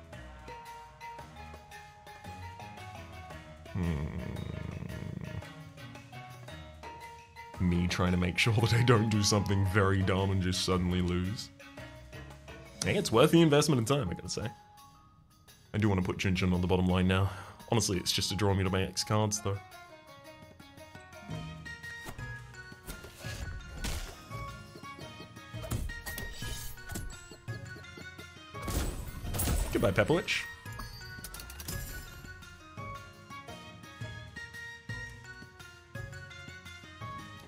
Me trying to make sure that I don't do something very dumb and just suddenly lose. Hey, it's worth the investment in time, I gotta say. I do want to put Jinjin on the bottom line now. Honestly, it's just to draw me to my X cards, though. Goodbye, Pepper Witch.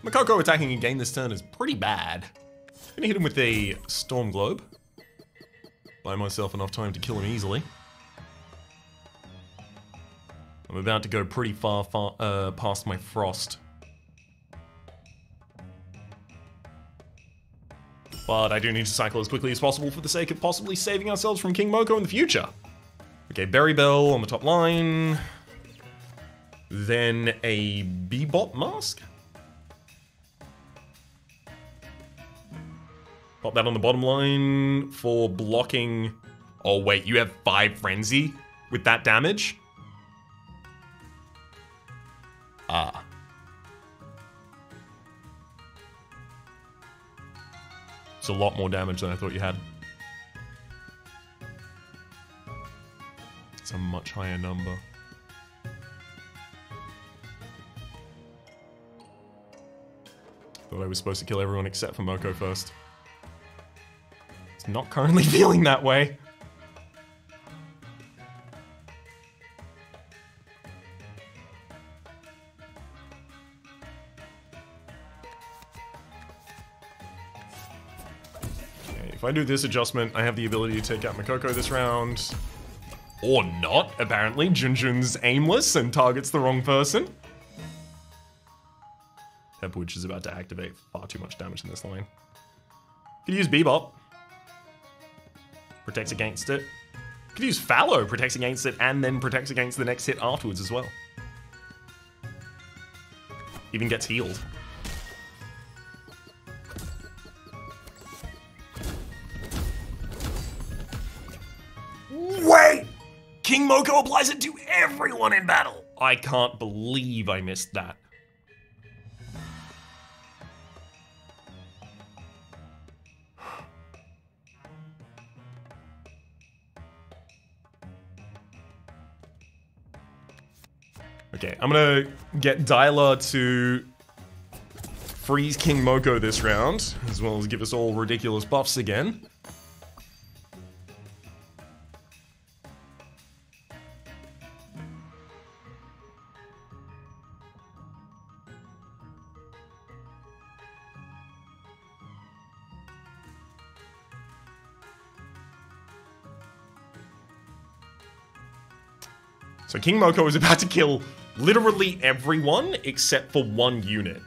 Makoko attacking again this turn is pretty bad. Gonna hit him with a Storm Globe. Buy myself enough time to kill him easily. I'm about to go pretty far past my Frost. But I do need to cycle as quickly as possible for the sake of possibly saving ourselves from King Moko in the future. Okay, Berry Bell on the top line. Then a Bebop Mask. Pop that on the bottom line for blocking. Oh wait, you have 5 Frenzy with that damage? Ah. It's a lot more damage than I thought you had. It's a much higher number. Thought I was supposed to kill everyone except for Moko first. It's not currently feeling that way. if I do this adjustment, I have the ability to take out Makoko this round. Or not, apparently. Junjun's aimless and targets the wrong person. Pepper Witch is about to activate far too much damage in this line. Could use Bebop. Protects against it. Could use Fallow, protects against it, and then protects against the next hit afterwards as well. Even gets healed. Wait! King Moko applies it to everyone in battle! I can't believe I missed that. Okay, I'm gonna get Dialer to freeze King Moko this round, as well as give us all ridiculous buffs again. So King Moko is about to kill literally everyone except for one unit.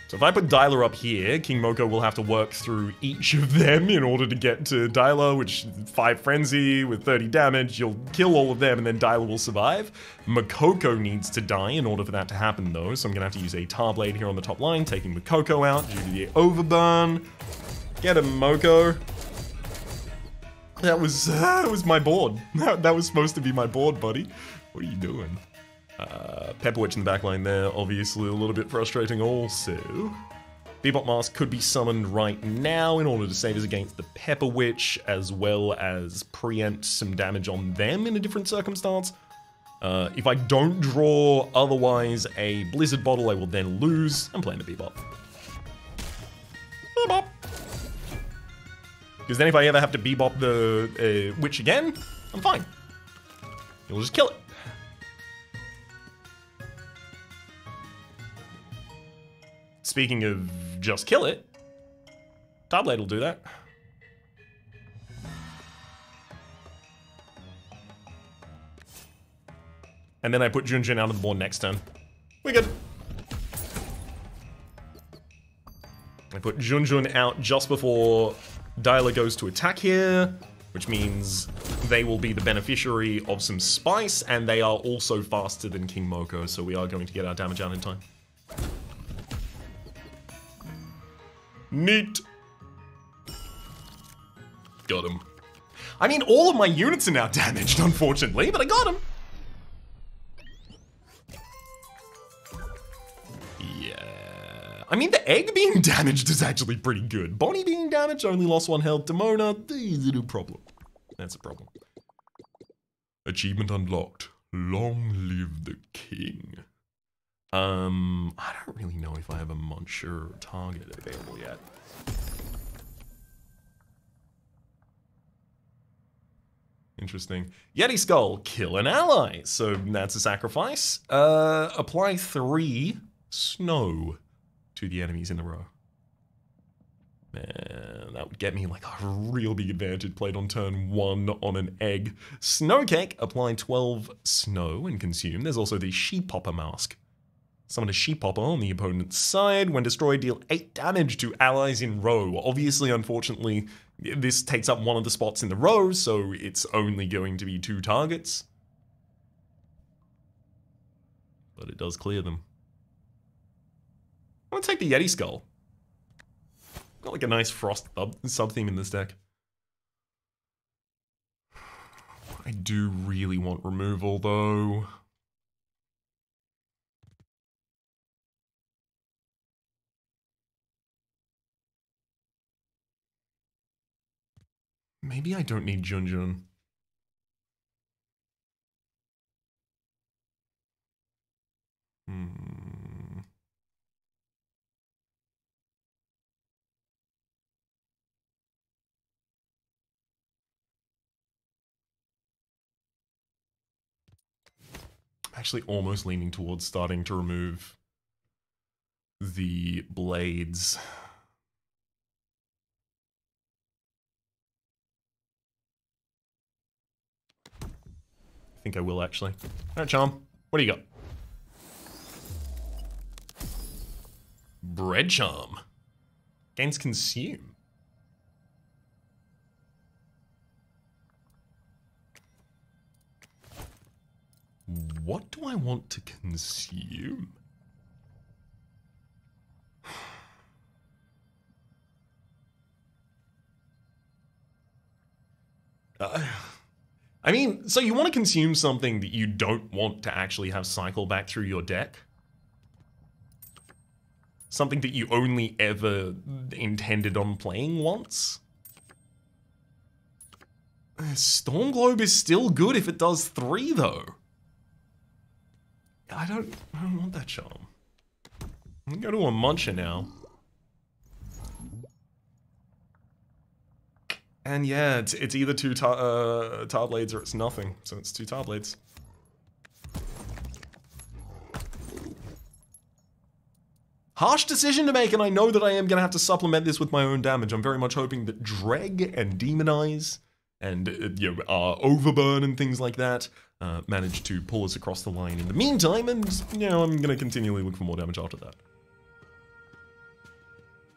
So if I put Dialer up here, King Moko will have to work through each of them in order to get to Dialer, which 5 Frenzy with 30 damage. You'll kill all of them and then Dialer will survive. Makoko needs to die in order for that to happen though, so I'm gonna have to use a Tar Blade here on the top line, taking Makoko out due to the overburn. Get him, Moko. That was my board. That was supposed to be my board, buddy. What are you doing? Pepper Witch in the back line there, obviously a little bit frustrating also. Bebop Mask could be summoned right now in order to save us against the Pepper Witch, as well as preempt some damage on them in a different circumstance. If I don't draw otherwise a Blizzard Bottle, I will then lose. I'm playing the Bebop. Bebop! Because then if I ever have to Bebop the Witch again, I'm fine. You'll just kill it. Speaking of just kill it, Tar Blade will do that. And then I put Junjun out of the board next turn. We're good. I put Junjun out just before Dialer goes to attack here, which means they will be the beneficiary of some spice, and they are also faster than King Moko, so we are going to get our damage out in time. Neat. Got him. I mean, all of my units are now damaged, unfortunately, but I got him. Yeah. I mean, the egg being damaged is actually pretty good. Bonnie being damaged, only lost 1 health. Demona, there's a problem. That's a problem. Achievement unlocked. Long live the king. I don't really know if I have a Monsieur target available yet. Interesting. Yeti Skull, kill an ally. So that's a sacrifice. Apply 3 snow to the enemies in a row. Man, that would get me like a real big advantage played on turn 1 on an egg. Snowcake, apply 12 snow and consume. There's also the Sheep Hopper mask. Summon a Sheep Hopper on the opponent's side. When destroyed, deal 8 damage to allies in row. Obviously, unfortunately, this takes up one of the spots in the row, so it's only going to be 2 targets. But it does clear them. I'm gonna take the Yeti Skull. Got like a nice frost sub-theme in this deck. I do really want removal, though. Maybe I don't need Junjun. I'm actually almost leaning towards starting to remove the blades. think I will, actually. Alright, Charm. What do you got? Bread Charm. Gains Consume. What do I want to consume? I mean, so you want to consume something that you don't want to actually have cycle back through your deck? Something that you only ever intended on playing once? Storm Globe is still good if it does 3, though. I don't want that charm. I'm gonna go to a Muncher now. And yeah, it's either 2 Tar Blades or it's nothing. So it's 2 Tar Blades. Harsh decision to make, and I know that I am going to have to supplement this with my own damage. I'm very much hoping that Dreg and Demonize and Overburn and things like that manage to pull us across the line in the meantime, and I'm going to continually look for more damage after that.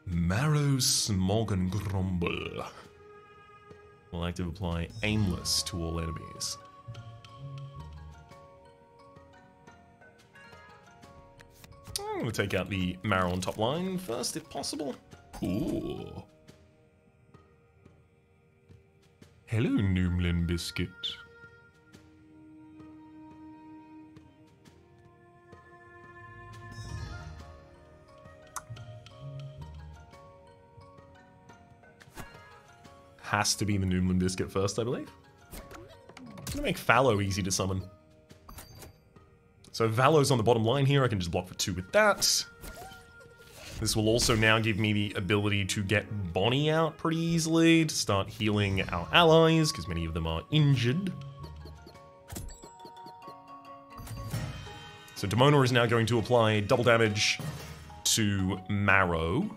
Marrow, Smog, and Grumble. Will active apply aimless to all enemies. I'm going to take out the Marrow on top line first, if possible. Ooh. Hello, Noomlin Biscuit. Has to be the Noomlin Biscuit first, I believe. I'm going to make Fallow easy to summon. So Valo's on the bottom line here, I can just block for 2 with that. This will also now give me the ability to get Bonnie out pretty easily, to start healing our allies, because many of them are injured. So Demona is now going to apply double damage to Marrow.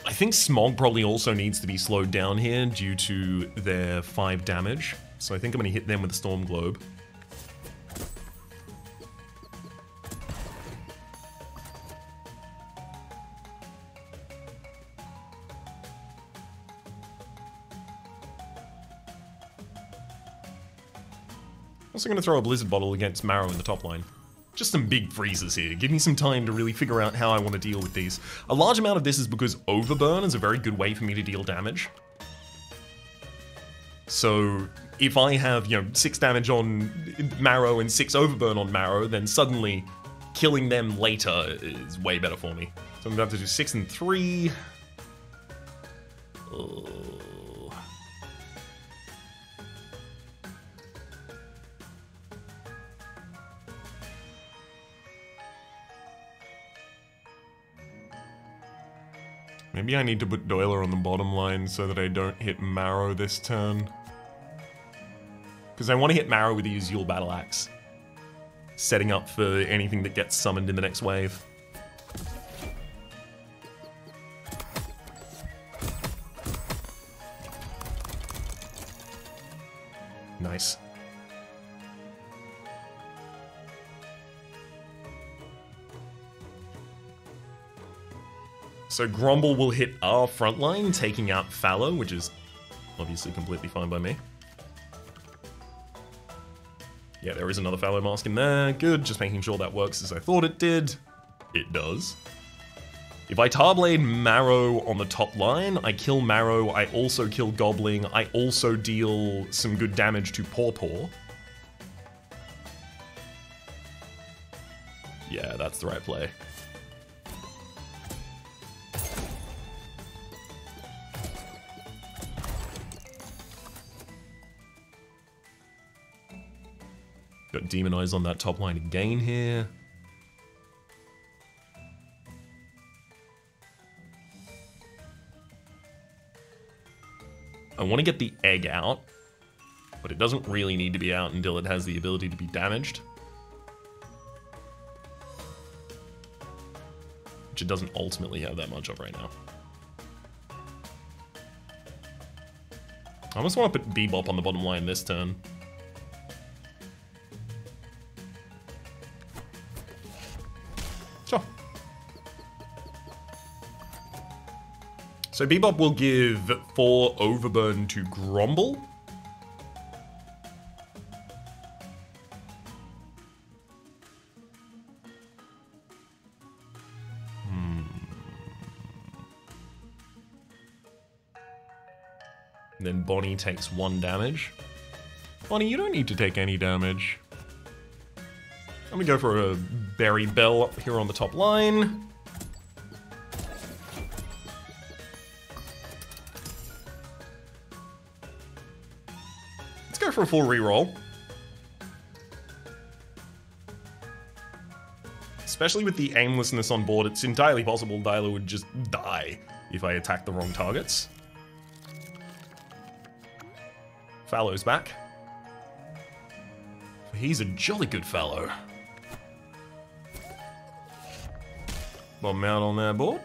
I think Smog probably also needs to be slowed down here due to their 5 damage. So I think I'm going to hit them with the Storm Globe. Also going to throw a Blizzard Bottle against Marrow in the top line. Just some big freezes here. Give me some time to really figure out how I want to deal with these. A large amount of this is because Overburn is a very good way for me to deal damage. So if I have, 6 damage on Marrow and 6 Overburn on Marrow, then suddenly killing them later is way better for me. So I'm going to have to do 6 and 3. Maybe I need to put Doiler on the bottom line so that I don't hit Marrow this turn. Because I want to hit Marrow with the Uzul Battle Axe. Setting up for anything that gets summoned in the next wave. Nice. So Grumble will hit our front line, taking out Fallow, which is obviously completely fine by me. Yeah, there is another Fallow Mask in there. Good, just making sure that works as I thought it did. It does. If I Tarblade Marrow on the top line, I kill Marrow, I also kill Goblin, I also deal some good damage to Pawpaw. Yeah, that's the right play. Got Demonize on that top line again here. I want to get the egg out. But it doesn't really need to be out until it has the ability to be damaged. Which it doesn't ultimately have that much of right now. I almost want to put Bebop on the bottom line this turn. Sure. So Bebop will give 4 Overburn to Grumble. Then Bonnie takes 1 damage. Bonnie, you don't need to take any damage. I'm gonna go for a Berry Bell up here on the top line. Let's go for a full reroll. Especially with the aimlessness on board, it's entirely possible Dyla would just die if I attack the wrong targets. Fallow's back. He's a jolly good fellow. Bomb out on their board.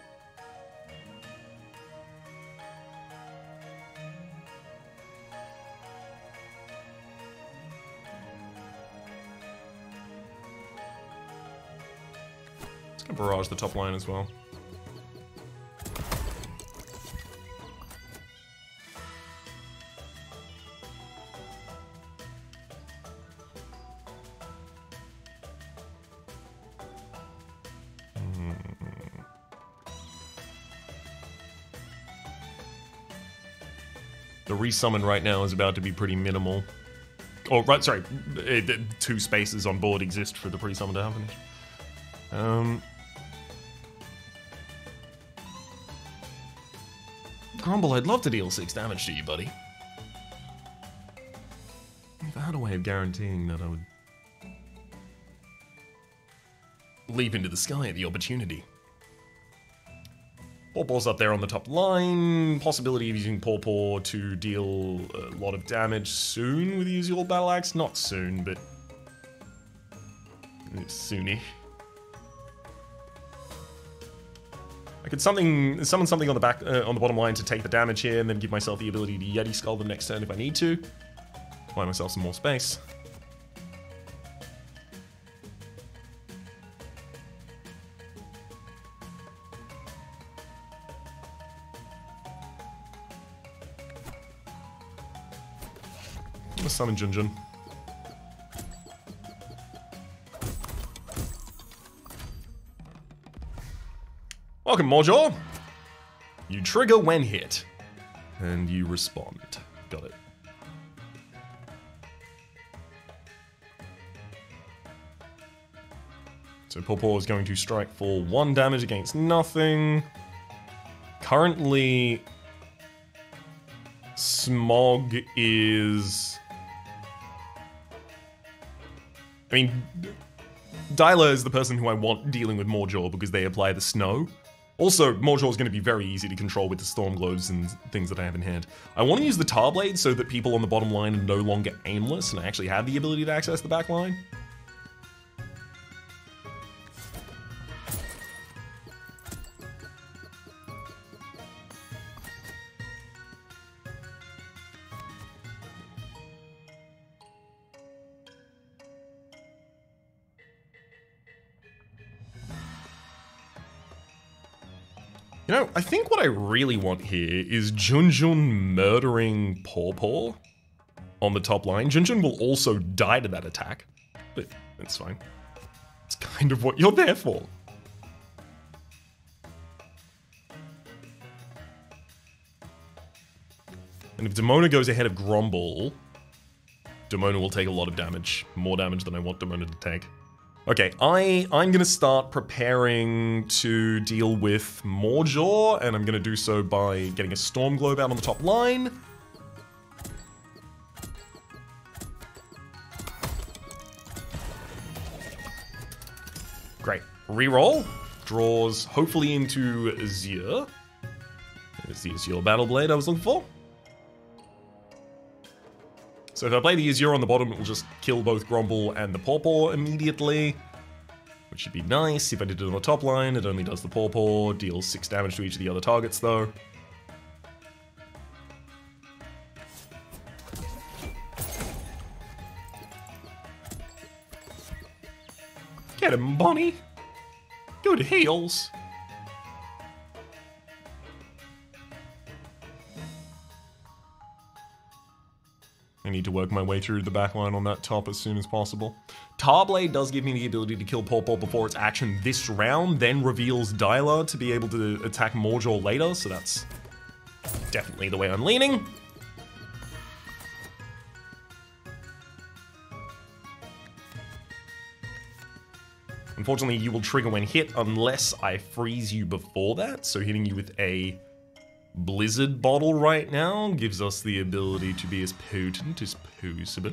Let's go barrage the top line as well. The resummon right now is about to be pretty minimal. Oh, right, sorry. 2 spaces on board exist for the pre-summon to happen. Grumble, I'd love to deal 6 damage to you, buddy. If I had a way of guaranteeing that I would leap into the sky at the opportunity. Pawpaw's up there on the top line. Possibility of using Pawpaw to deal a lot of damage soon with the usual Battle Axe. Not soon, but soonish. I could summon something on the back, on the bottom line to take the damage here, and then give myself the ability to Yeti Skull the next turn if I need to. Buy myself some more space. Let's summon Junjun. Welcome, Morjaw. You trigger when hit, and you respond. Got it. So Pawpaw is going to strike for 1 damage against nothing. Currently, Smog is... I mean, Dyla is the person who I want dealing with Morjaw because they apply the snow. Also, Morjaw is going to be very easy to control with the Storm Globes and things that I have in hand. I want to use the Tar Blade so that people on the bottom line are no longer aimless and I actually have the ability to access the back line. You know, I think what I really want here is Junjun murdering Pawpaw on the top line. Junjun will also die to that attack, but that's fine. It's kind of what you're there for. And if Demona goes ahead of Grumble, Demona will take a lot of damage. More damage than I want Demona to take. Okay, I'm gonna start preparing to deal with Morjaw, and I'm gonna do so by getting a Storm Globe out on the top line. Great. Reroll. Draws hopefully into Azir. There's the Azir Battle Blade I was looking for. So if I play the Azure on the bottom, it will just kill both Grumble and the Pawpaw immediately, which should be nice. If I did it on the top line, it only does the Pawpaw, deals 6 damage to each of the other targets though. Get him, Bonnie! Good heals! I need to work my way through the backline on that top as soon as possible. Tarblade does give me the ability to kill Pawpaw before its action this round, then reveals Dialer to be able to attack Morjaw later, so that's definitely the way I'm leaning. Unfortunately, you will trigger when hit unless I freeze you before that, so hitting you with a Blizzard bottle right now gives us the ability to be as potent as possible.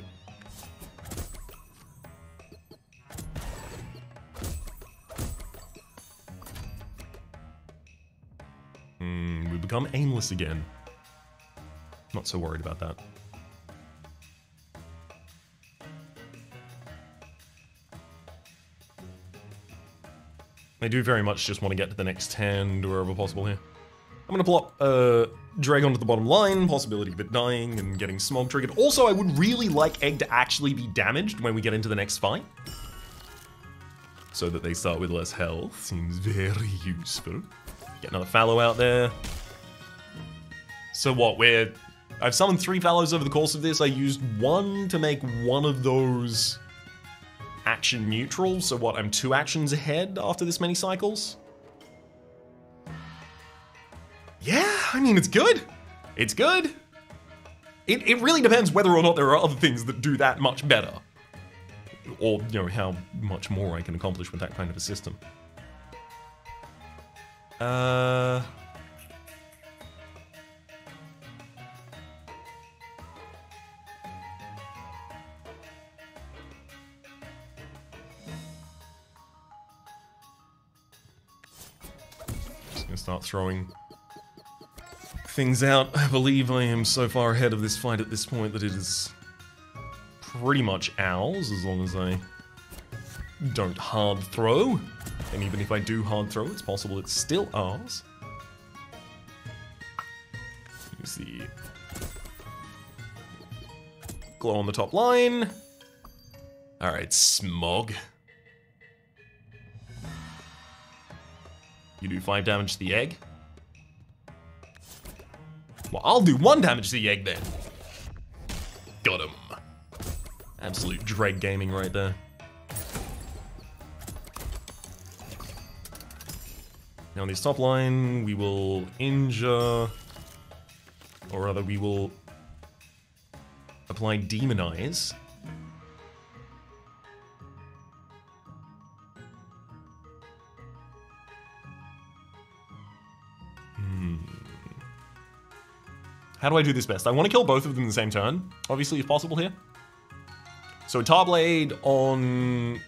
We become aimless again. Not so worried about that. I do very much just want to get to the next hand wherever possible here. I'm gonna plop Dreg onto the bottom line, possibility of it dying and getting smog triggered. Also, I would really like Egg to actually be damaged when we get into the next fight. So that they start with less health. Seems very useful. Get another Fallow out there. So what, I've summoned 3 Fallows over the course of this. I used 1 to make one of those action neutral. So what, I'm 2 actions ahead after this many cycles? Yeah, I mean, it's good. It's good. It really depends whether or not there are other things that do that much better. Or, you know, how much more I can accomplish with that kind of a system. Just gonna start throwing things out. I believe I am so far ahead of this fight at this point that it is pretty much ours, as long as I don't hard throw. And even if I do hard throw, it's possible it's still ours. Use the glow on the top line. Alright, Smog. You do 5 damage to the egg. Well, I'll do 1 damage to the egg then. Got him. Absolute Dreg gaming right there. Now on this top line, we will injure, or rather we will apply Demonize. How do I do this best? I want to kill both of them in the same turn, obviously, if possible here. So Tarblade on...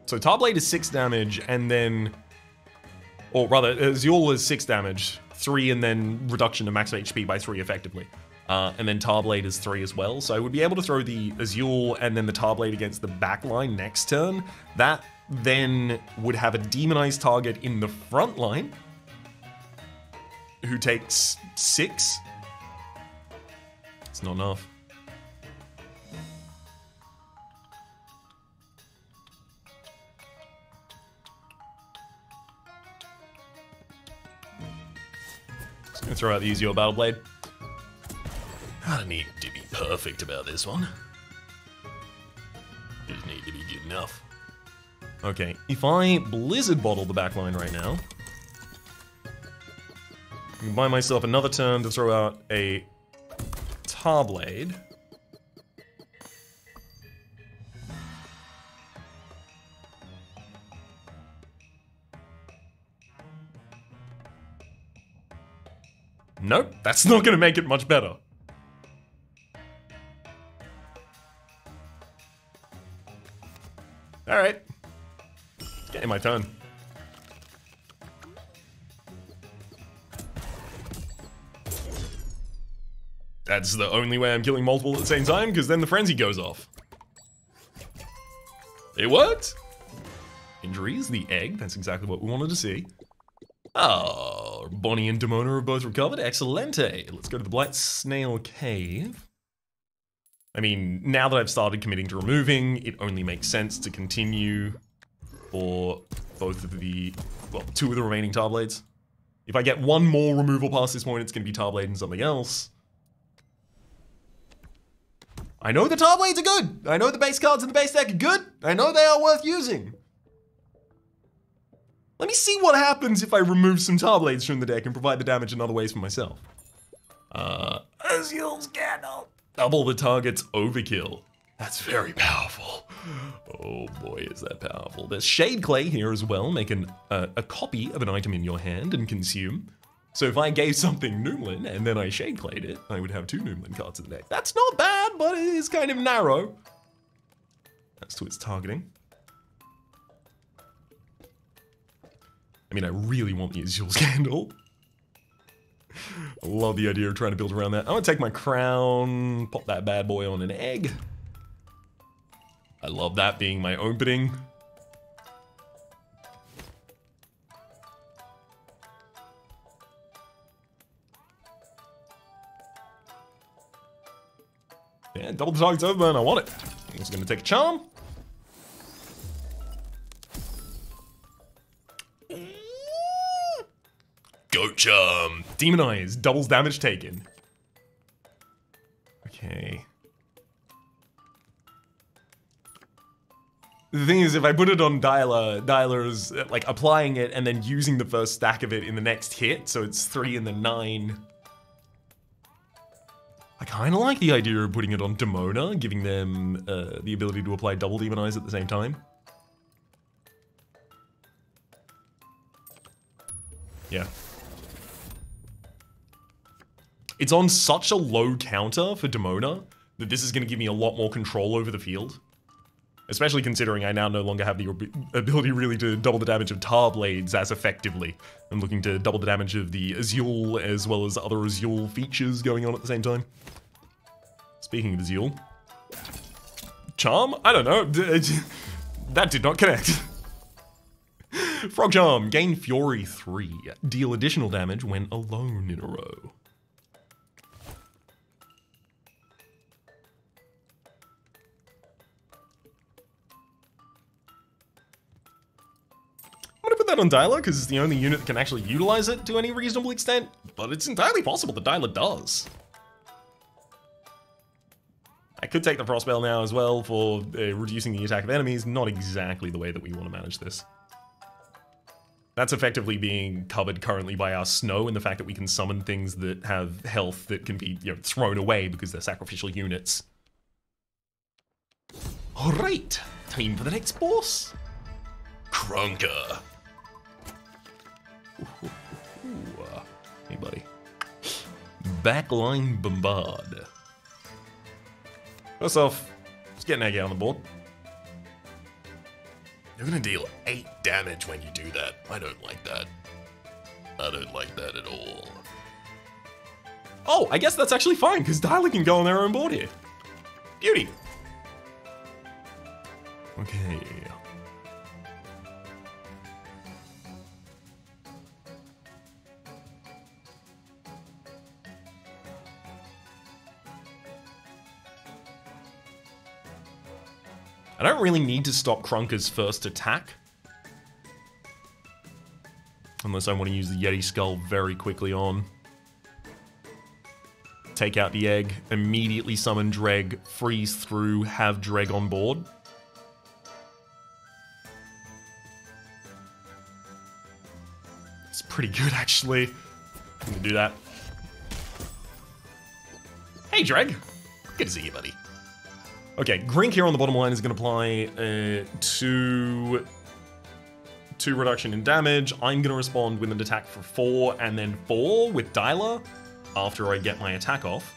So Tarblade is 6 damage, and then... Or rather, Azul is 6 damage, 3 and then reduction of max HP by 3 effectively. And then Tarblade is 3 as well, so I would be able to throw the Azul and then the Tarblade against the backline next turn. That then would have a demonized target in the front line, who takes 6. It's not enough. Just gonna throw out the Azure Battle Blade. I don't need to be perfect about this one. Just need to be good enough. Okay, if I Blizzard Bottle the backline right now, I can buy myself another turn to throw out a Tarblade. Nope, that's not gonna make it much better. Alright, my turn. That's the only way I'm killing multiple at the same time, because then the frenzy goes off. It worked! Injuries, the egg, that's exactly what we wanted to see. Oh, Bonnie and Demona are both recovered. Excelente. Let's go to the Blight Snail Cave. I mean, now that I've started committing to removing, it only makes sense to continue for both of the, well, 2 of the remaining Tarblades. If I get 1 more removal past this point, it's going to be Tarblade and something else. I know the Tarblades are good. I know the base cards in the base deck are good. I know they are worth using. Let me see what happens if I remove some Tarblades from the deck and provide the damage in other ways for myself. Azul's Candle. Double the target's overkill. That's very powerful. Oh boy, is that powerful. There's Shade Clay here as well. Make a copy of an item in your hand and consume. So if I gave something Noomlin and then I Shade Clayed it, I would have 2 Noomlin cards in the deck. That's not bad, but it is kind of narrow. That's to its targeting. I mean, I really want the Azul's Candle. I love the idea of trying to build around that. I'm gonna take my crown, pop that bad boy on an egg. I love that being my opening. Yeah, double the target's over and I want it. I'm just gonna take a charm. Goat charm. Demonize. Doubles damage taken. Okay. The thing is, if I put it on Dialer, Dialer's like applying it and then using the first stack of it in the next hit, so it's 3 and then 9. I kind of like the idea of putting it on Demona, giving them the ability to apply double Demonize at the same time. Yeah. It's on such a low counter for Demona that this is going to give me a lot more control over the field. Especially considering I now no longer have the ability really to double the damage of Tarblades as effectively. I'm looking to double the damage of the Azul as well as other Azul features going on at the same time. Speaking of Azul. Charm? I don't know. That did not connect. Frog Charm. Gain Fury 3. Deal additional damage when alone in a row. I'm gonna put that on Dialer because it's the only unit that can actually utilize it to any reasonable extent, but it's entirely possible that Dialer does. I could take the Frostbell now as well for reducing the attack of enemies, not exactly the way that we want to manage this. That's effectively being covered currently by our snow and the fact that we can summon things that have health that can be, you know, thrown away because they're sacrificial units. Alright, time for the next boss. Krunker. Hey, buddy. Backline Bombard. First off, let's get an egg out on the board. You're gonna deal 8 damage when you do that. I don't like that. I don't like that at all. Oh, I guess that's actually fine, because Dialer can go on their own board here. Beauty. Okay. I don't really need to stop Krunker's first attack. Unless I want to use the Yeti Skull very quickly on. Take out the egg, immediately summon Dreg, freeze through, have Dreg on board. It's pretty good, actually. I'm gonna do that. Hey, Dreg. Good to see you, buddy. Okay, Grink here on the bottom line is going to apply 2 reduction in damage. I'm going to respond with an attack for 4 and then 4 with Dialer after I get my attack off.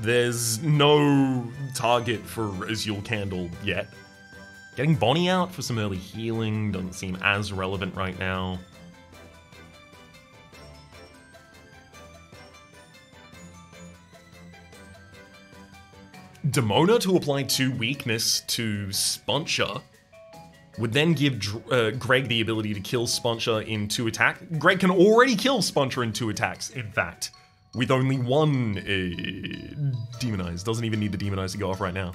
There's no target for Azure Candle yet. Getting Bonnie out for some early healing doesn't seem as relevant right now. Demona to apply 2 weakness to Spuncher would then give Greg the ability to kill Spuncher in 2 attacks. Greg can already kill Spuncher in 2 attacks, in fact, with only 1 Demonize. Doesn't even need the Demonize to go off right now.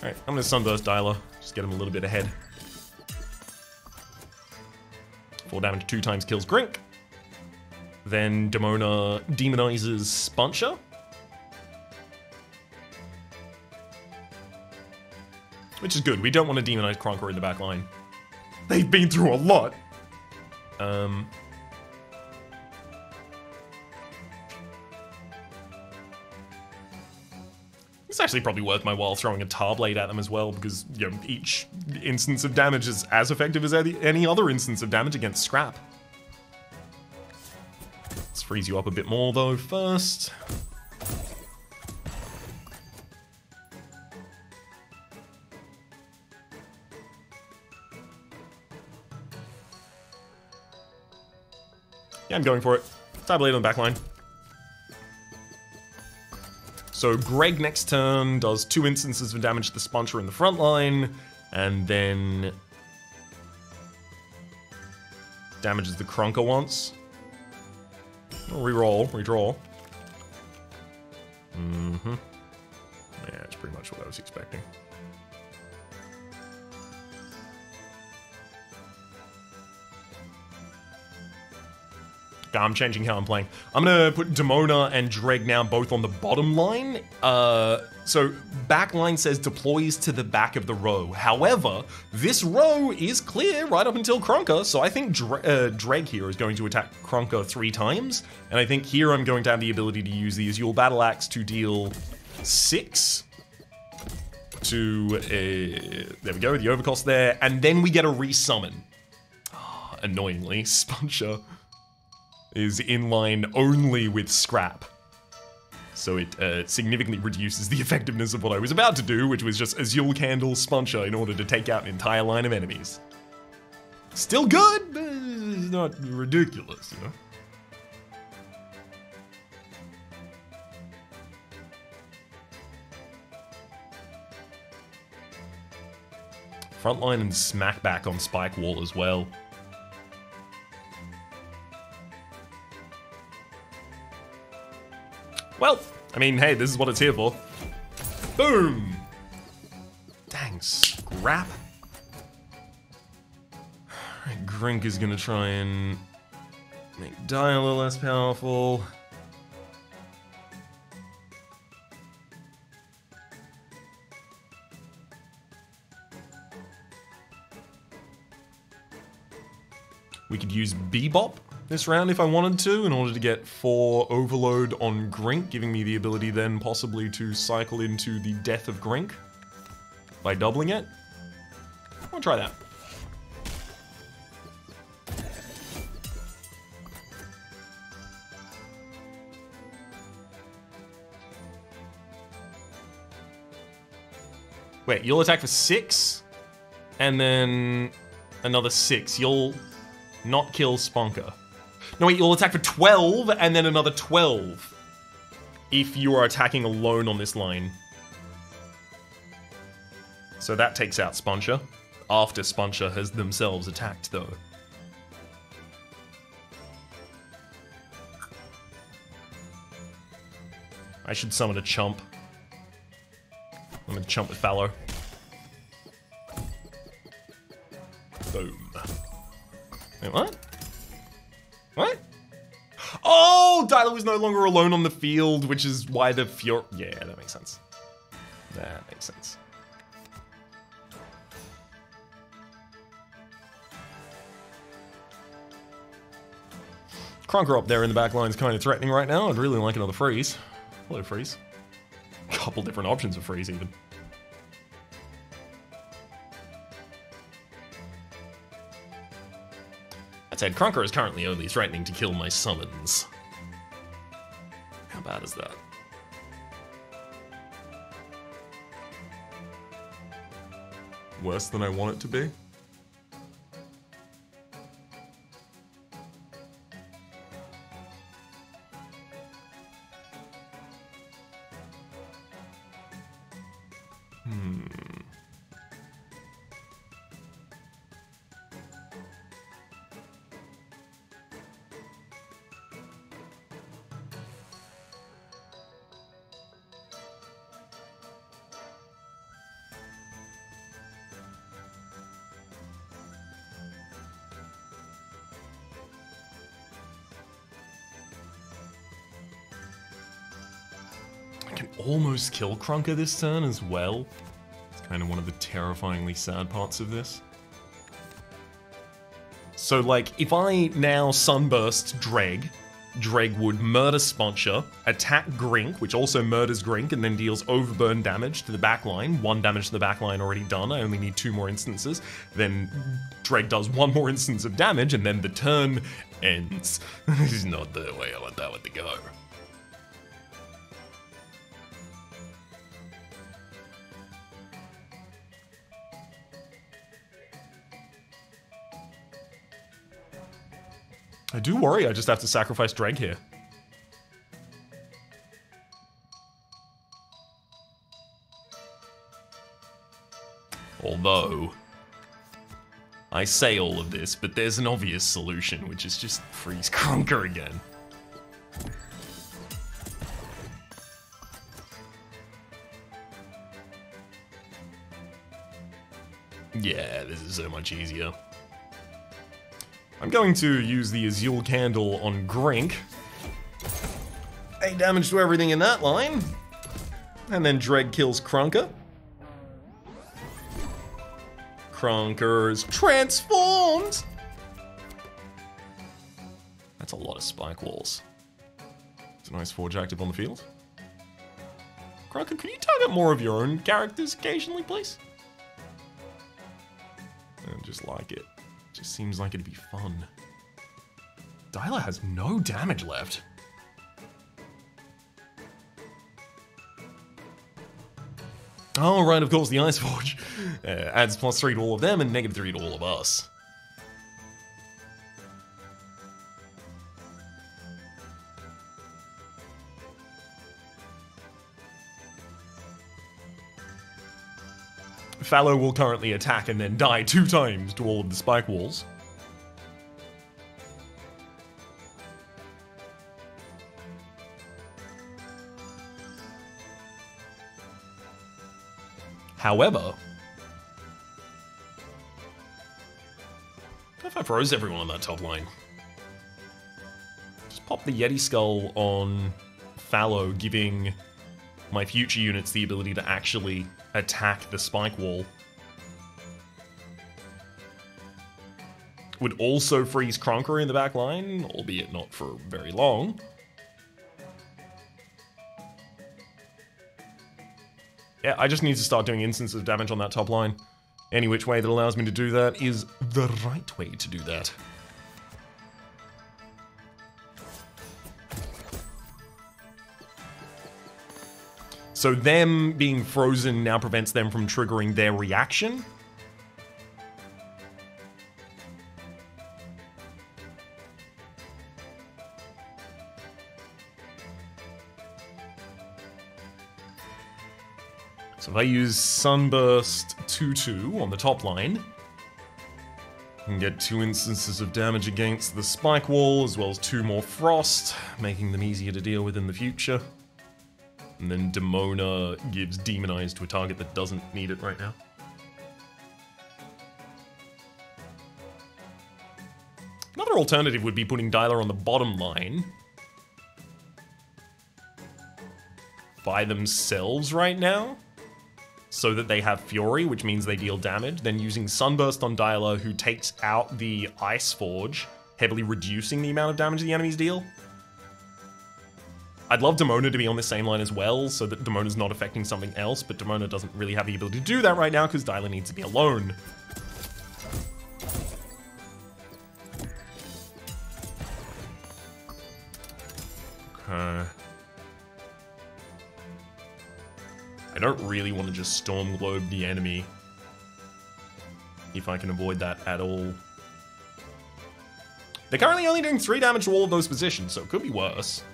Alright, I'm gonna Sunburst Dialer, just get him a little bit ahead. 4 damage 2 times kills Grink. Then Demona demonizes Spuncher. Which is good, we don't want to demonize Kronker in the back line. They've been through a lot. It's actually probably worth my while throwing a Tar Blade at them as well, because, you know, each instance of damage is as effective as any other instance of damage against Scrap. Let's freeze you up a bit more, though, first. Yeah, I'm going for it. Tar Blade on the back line. So Greg next turn does 2 instances of damage to the Spuncher in the front line, and then damages the Krunker once. Reroll, redraw. Yeah, that's pretty much what I was expecting. I'm changing how I'm playing. I'm gonna put Demona and Dreg now both on the bottom line. So back line says deploys to the back of the row. However, this row is clear right up until Krunker, so I think Dreg here is going to attack Krunker 3 times. And I think here I'm going to have the ability to use the Azure Battle Axe to deal 6 to, there we go, the overcost there. And then we get a resummon. Annoyingly, Spuncher is in line only with Scrap. So it significantly reduces the effectiveness of what I was about to do, which was just Azure Candle Spuncher in order to take out an entire line of enemies. Still good, but it's not ridiculous, you know? Frontline and smackback on Spike Wall as well. Well, I mean, hey, this is what it's here for. Boom! Dang, Scrap. Alright, Grink is gonna try and make Die a little less powerful. We could use Bebop this round if I wanted to, in order to get 4 Overload on Grink, giving me the ability then possibly to cycle into the Death of Grink by doubling it. I'll try that. Wait, you'll attack for 6, and then another 6. You'll not kill Spunker. No, wait, you'll attack for 12, and then another 12. If you are attacking alone on this line. So that takes out Spuncher. After Spuncher has themselves attacked, though. I should summon a Chump. I'm gonna Chump with Fallow. Boom. Wait, what? What? Oh, Dyla was no longer alone on the field, which is why the Fury... Yeah, that makes sense. That makes sense. Krunker up there in the back line is kind of threatening right now. I'd really like another freeze. Hello, freeze. A couple different options of freeze, even. That said, Krunker is currently only threatening to kill my summons. How bad is that? Worse than I want it to be? I can almost kill Krunker this turn as well. It's kind of one of the terrifyingly sad parts of this. So, like, if I now Sunburst Dreg, Dreg would murder Sponcher, attack Grink, which also murders Grink, and then deals overburn damage to the backline. 1 damage to the backline already done, I only need 2 more instances. Then Dreg does 1 more instance of damage, and then the turn ends. This is not the way I want that one to go. I do worry I just have to sacrifice Dreg here. Although, I say all of this, but there's an obvious solution, which is just freeze Krunker again. Yeah, this is so much easier. I'm going to use the Azul Candle on Grink. 8 damage to everything in that line. And then Dreg kills Krunker. Krunker's transformed! That's a lot of spike walls. It's a nice Forge active on the field. Krunker, could you target more of your own characters occasionally, please? I just like it. Just seems like it'd be fun. Dyla has no damage left. Oh, right, of course, the Ice Forge adds +3 to all of them and -3 to all of us. Fallow will currently attack and then die 2 times to all of the spike walls. However, what if I froze everyone on that top line? Just pop the Yeti Skull on Fallow, giving my future units the ability to actually attack the spike wall. Would also freeze Krunker in the back line, albeit not for very long. Yeah, I just need to start doing instances of damage on that top line. Any which way that allows me to do that is the right way to do that. So them being frozen now prevents them from triggering their reaction. So if I use Sunburst 2/2 on the top line, I can get 2 instances of damage against the spike wall, as well as 2 more frost, making them easier to deal with in the future. And then Demona gives Demonize to a target that doesn't need it right now. Another alternative would be putting Dyla on the bottom line by themselves right now, so that they have Fury, which means they deal damage, then using Sunburst on Dyla, who takes out the Ice Forge, heavily reducing the amount of damage the enemies deal. I'd love Demona to be on the same line as well, so that Demona's not affecting something else, but Demona doesn't really have the ability to do that right now, because Dyla needs to be alone. Okay. I don't really want to just Storm Globe the enemy. If I can avoid that at all. They're currently only doing 3 damage to all of those positions, so it could be worse.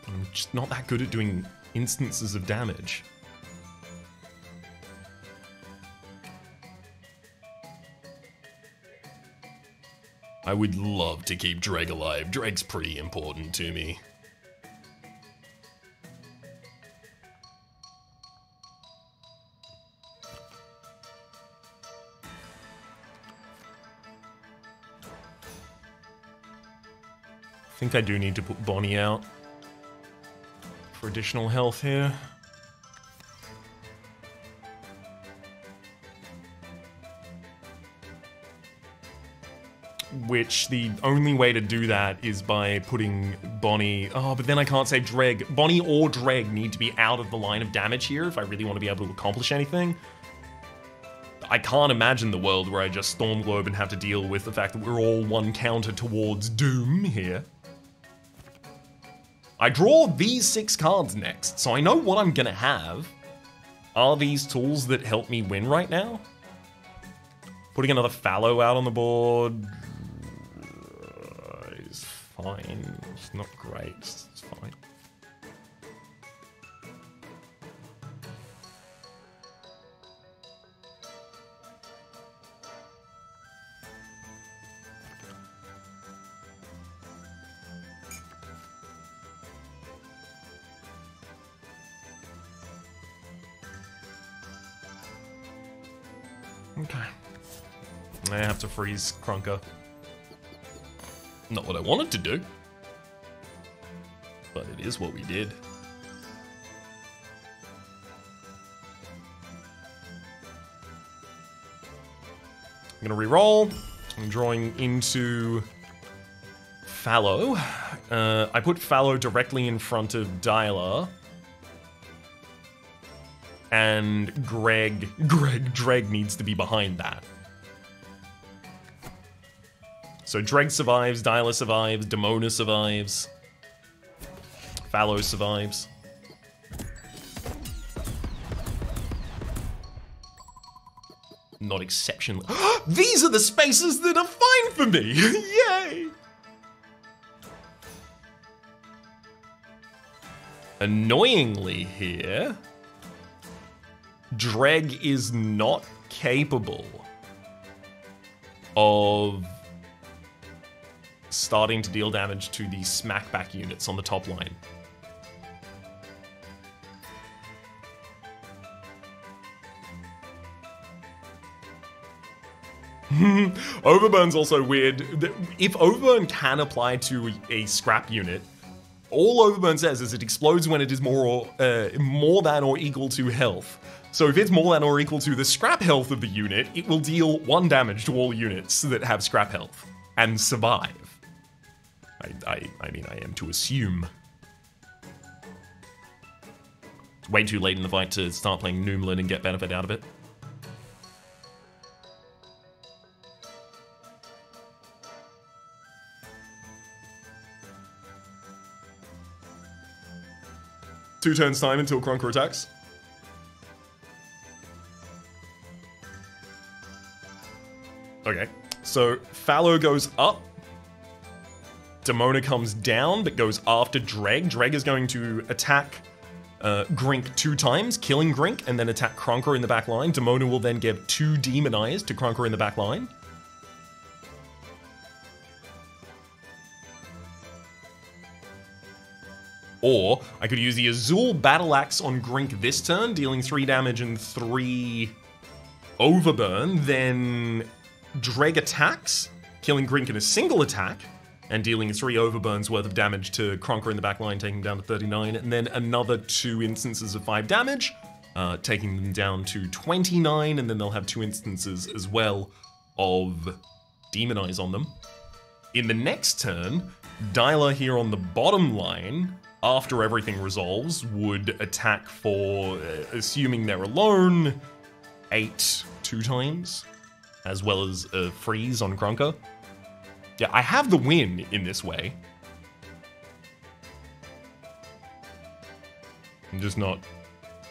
I'm just not that good at doing instances of damage. I would love to keep Dreg alive. Dreg's pretty important to me. I think I do need to put Bonnie out for additional health here. Which the only way to do that is by putting Bonnie... Oh, but then I can't save Dreg. Bonnie or Dreg need to be out of the line of damage here if I really want to be able to accomplish anything. I can't imagine the world where I just Storm Globe and have to deal with the fact that we're all one counter towards doom here. I draw these 6 cards next, so I know what I'm gonna have. Are these tools that help me win right now? Putting another Fallow out on the board is fine. It's not great, it's fine. Okay. I have to freeze Krunker. Not what I wanted to do, but it is what we did. I'm gonna reroll. I'm drawing into Fallow. I put Fallow directly in front of Dialer. And Dreg needs to be behind that. So Dreg survives, Dialer survives, Demona survives, Fallow survives. Not exceptionally. These are the spaces that are fine for me! Yay! Annoyingly here, Dreg is not capable of starting to deal damage to the smackback units on the top line. Overburn's also weird. If Overburn can apply to a scrap unit, all Overburn says is it explodes when it is more than or equal to health. So if it's more than or equal to the scrap health of the unit, it will deal 1 damage to all units that have scrap health and survive. I mean, I am to assume. It's way too late in the fight to start playing Noomlin and get benefit out of it. Two turns time until Krunker attacks. Okay, so Fallow goes up. Demona comes down, but goes after Dreg. Dreg is going to attack Grink 2 times, killing Grink, and then attack Krunker in the back line. Demona will then give 2 Demonized to Krunker in the back line. Or I could use the Azul Battle Axe on Grink this turn, dealing 3 damage and 3 Overburn. Then Dreg attacks, killing Grink in a single attack, and dealing 3 Overburns worth of damage to Krunker in the back line, taking him down to 39. And then another 2 instances of 5 damage, taking them down to 29. And then they'll have 2 instances as well of Demonize on them. In the next turn, Dialer here on the bottom line, after everything resolves, would attack for, assuming they're alone, 8 2 times. as well as a freeze on Krunker. Yeah, I have the win in this way. I'm just not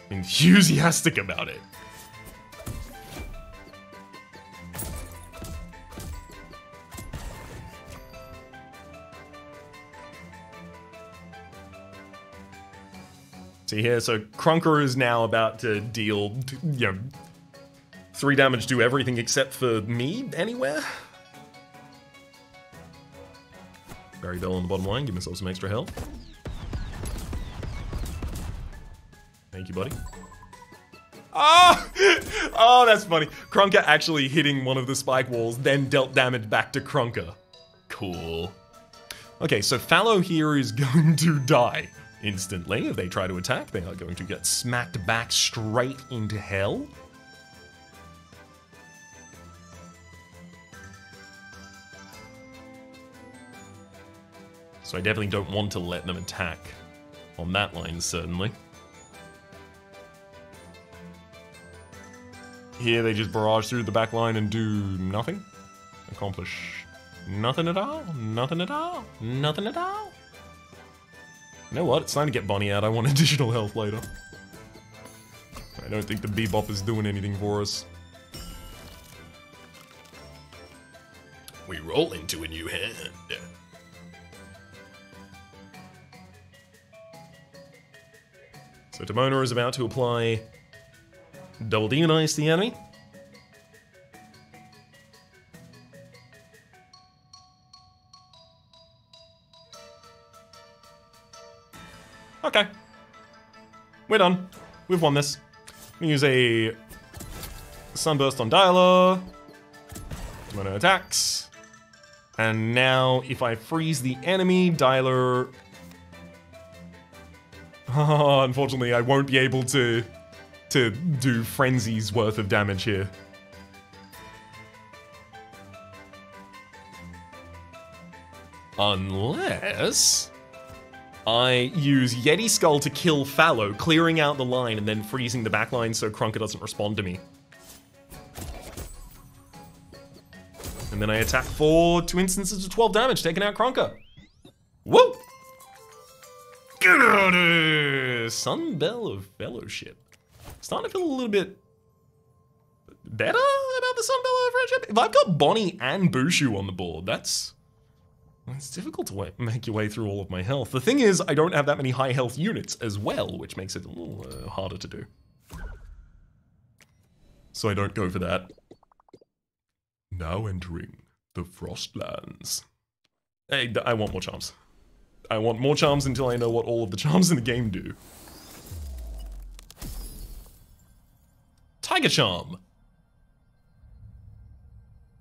enthusiastic about it. See here, so Krunker is now about to deal, 3 damage to everything except for me, anywhere. Berry Bell on the bottom line, give myself some extra health. Thank you, buddy. Oh! Oh, that's funny. Krunker actually hitting one of the spike walls, then dealt damage back to Krunker. Cool. Okay, so Fallow here is going to die instantly. If they try to attack, they are going to get smacked back straight into hell. So I definitely don't want to let them attack on that line, certainly. Here they just barrage through the back line and do nothing. Accomplish nothing at all, nothing at all, nothing at all. You know what? It's time to get Bonnie out. I want additional health later. I don't think the Bebop is doing anything for us. We roll into a new hand. So Demona is about to apply Double Demonize the enemy. Okay. We're done. We've won this. I'm gonna use a Sunburst on Dialer. Demona attacks. And now if I freeze the enemy, Dialer... Oh, unfortunately, I won't be able to do Frenzy's worth of damage here. Unless I use Yeti Skull to kill Fallow, clearing out the line and then freezing the back line so Krunker doesn't respond to me. And then I attack for 2 instances of 12 damage, taking out Krunker. Woo! Sunbell of Fellowship. Starting to feel a little bit better about the Sunbell of Friendship. If I've got Bonnie and Bushu on the board, it's difficult to make your way through all of my health. The thing is, I don't have that many high health units as well, which makes it a little harder to do. So I don't go for that. Now entering the Frostlands. Hey, I want more charms. I want more charms until I know what all of the charms in the game do. Tiger Charm.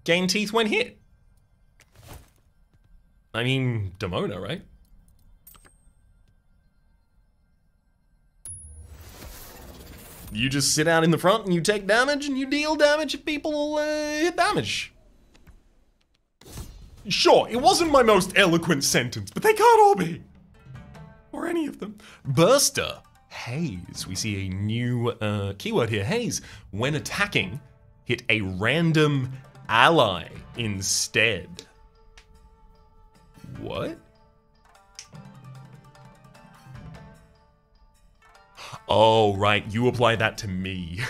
Gain teeth when hit. I mean, Demona, right? You just sit out in the front and you take damage and you deal damage if people hit damage. Sure, it wasn't my most eloquent sentence, but they can't all be. Or any of them. Burster. Haze. We see a new keyword here. Haze. When attacking, hit a random ally instead. What? Oh, right. You apply that to me.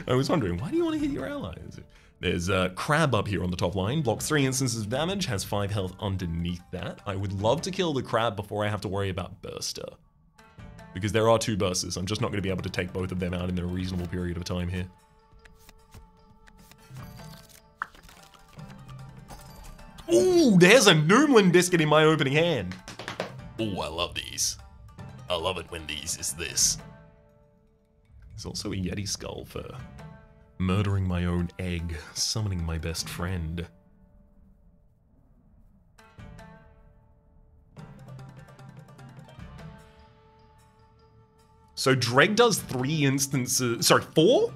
I was wondering, why do you want to hit your allies? There's a crab up here on the top line. Blocks 3 instances of damage, has 5 health underneath that. I would love to kill the crab before I have to worry about Burster. Because there are 2 bursters. I'm just not going to be able to take both of them out in a reasonable period of time here. Ooh, there's a Noomlin biscuit in my opening hand. Ooh, I love these. I love it when these is this. There's also a Yeti skull for murdering my own egg, summoning my best friend. So Dreg does 3 instances, sorry, 4?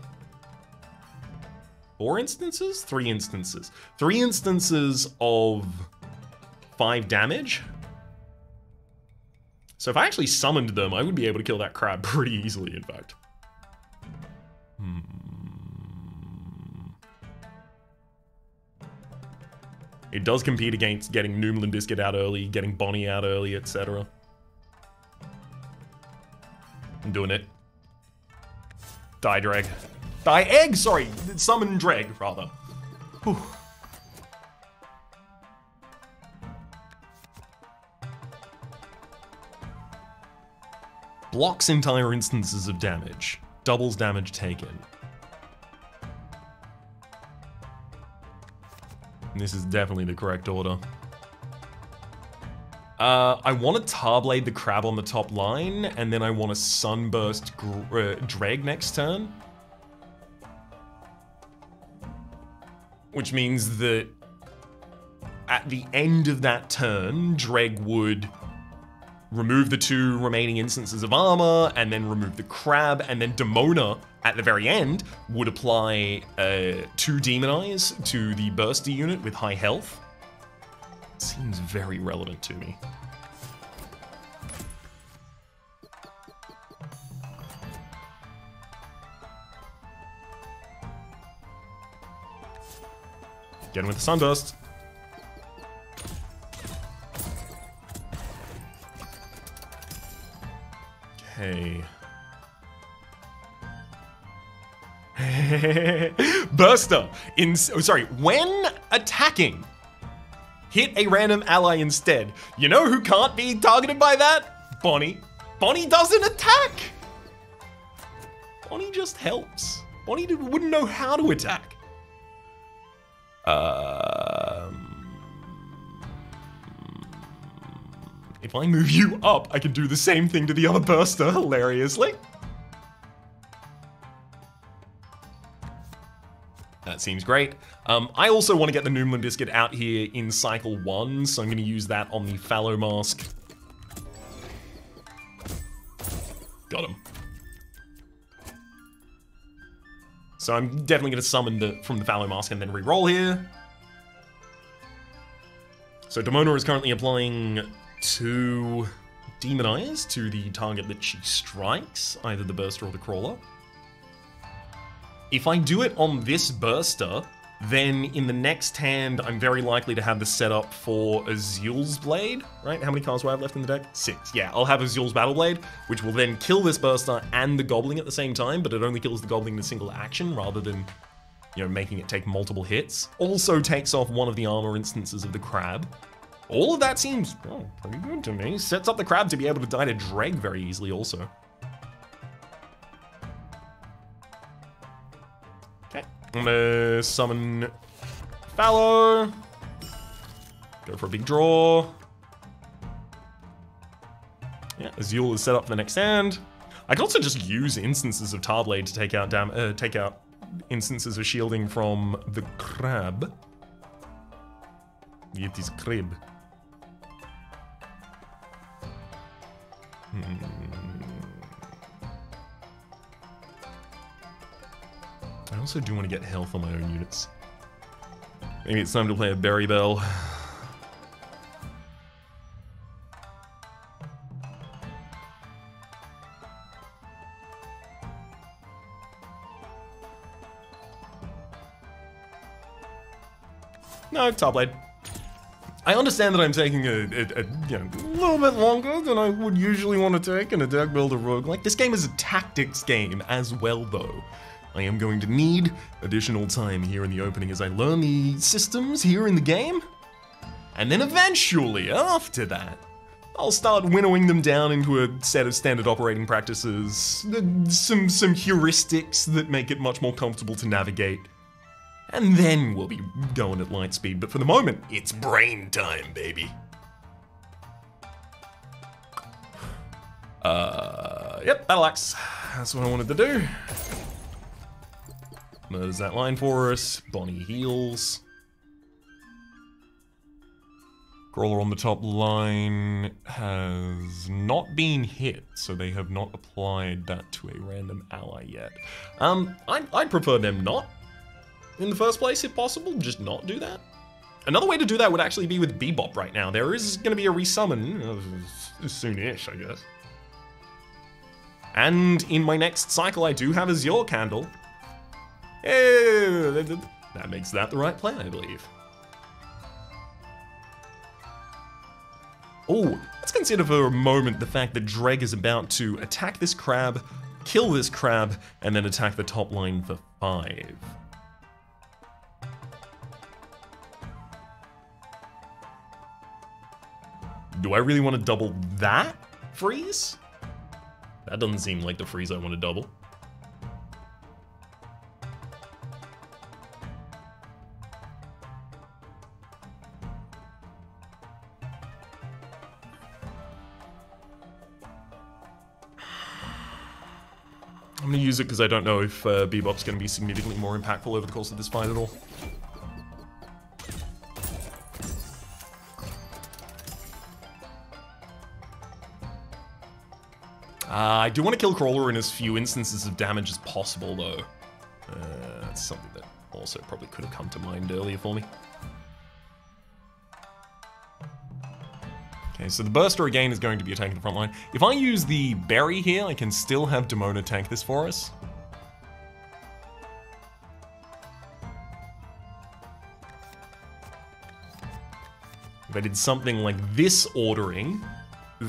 4 instances? 3 instances. 3 instances of 5 damage. So if I actually summoned them, I would be able to kill that crab pretty easily, in fact. It does compete against getting Noomlin Biscuit out early, getting Bonnie out early, etc. I'm doing it. Die Dreg. Die Egg, sorry! Summon Dreg, rather. Whew. Blocks entire instances of damage. Doubles damage taken. This is definitely the correct order. I want to Tarblade the crab on the top line, and then I want to Sunburst Dreg next turn. Which means that at the end of that turn, Dreg would remove the 2 remaining instances of armor, and then remove the crab, and then Demona, at the very end, would apply 2 Demon Eyes to the Bursty unit with high health. Seems very relevant to me. Get him with the Sunburst. Okay. Burster. When attacking, hit a random ally instead. You know who can't be targeted by that? Bonnie. Bonnie doesn't attack. Bonnie just helps. Bonnie wouldn't know how to attack. If I move you up, I can do the same thing to the other Burster, hilariously. That seems great. I also want to get the Noomlin Biscuit out here in cycle 1, so I'm going to use that on the Fallow Mask. Got him. So I'm definitely going to summon from the Fallow Mask and then re-roll here. So Demona is currently applying 2 Demon Eyes to the target that she strikes, either the Burster or the Crawler. If I do it on this Burster, then in the next hand, I'm very likely to have the setup for Azul's Blade, right? How many cards do I have left in the deck? 6. Yeah, I'll have Azul's Battle Blade, which will then kill this Burster and the Goblin at the same time, but it only kills the Goblin in a single action rather than, you know, making it take multiple hits. Also takes off one of the armor instances of the Crab. All of that seems pretty good to me. Sets up the Crab to be able to die to Dreg very easily also. Okay, I'm gonna summon Fallow. Go for a big draw. Yeah, Azul is set up for the next hand. I can also just use instances of Tarblade to take out instances of shielding from the Crab. Get his crib. I also do want to get health on my own units. Maybe it's time to play a Berry Bell. No, Tarblade. I understand that I'm taking a little bit longer than I would usually want to take in a Deckbuilder roguelike. This game is a tactics game as well, though. I am going to need additional time here in the opening as I learn the systems here in the game. And then eventually, after that, I'll start winnowing them down into a set of standard operating practices, some heuristics that make it much more comfortable to navigate. And then we'll be going at light speed, but for the moment, it's brain time, baby. Yep, Battle Axe. That's what I wanted to do. Murders that line for us. Bonnie heals. Crawler on the top line has not been hit, so they have not applied that to a random ally yet. I'd prefer them not. In the first place, if possible, just not do that. Another way to do that would actually be with Bebop right now. There is going to be a resummon soon-ish, I guess. And in my next cycle, I do have Azure Candle. That makes that the right play, I believe. Oh, let's consider for a moment the fact that Dreg is about to attack this crab, kill this crab, and then attack the top line for 5. Do I really want to double that freeze? That doesn't seem like the freeze I want to double. I'm going to use it because I don't know if Bebop's going to be significantly more impactful over the course of this fight at all. I do want to kill Crawler in as few instances of damage as possible, though. That's something that also probably could have come to mind earlier for me. Okay, so the Burster again is going to be attacking the front line. If I use the Berry here, I can still have Demona tank this for us. If I did something like this ordering,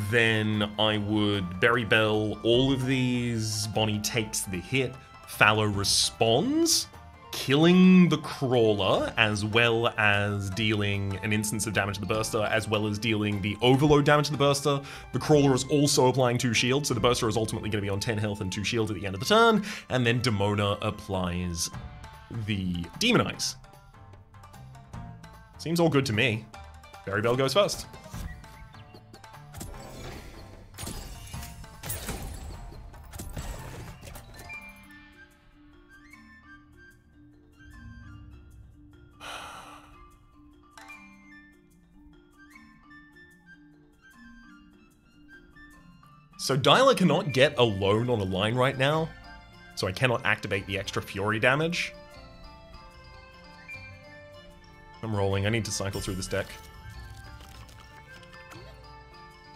then I would Berry Bell all of these, Bonnie takes the hit, Fallow responds, killing the Crawler, as well as dealing an instance of damage to the Burster, as well as dealing the overload damage to the Burster. The Crawler is also applying 2 shields, so the Burster is ultimately going to be on 10 health and 2 shields at the end of the turn, and then Demona applies the Demonize. Seems all good to me. Berry Bell goes first. So Dialer cannot get alone on a line right now, so I cannot activate the extra Fury damage. I'm rolling, I need to cycle through this deck.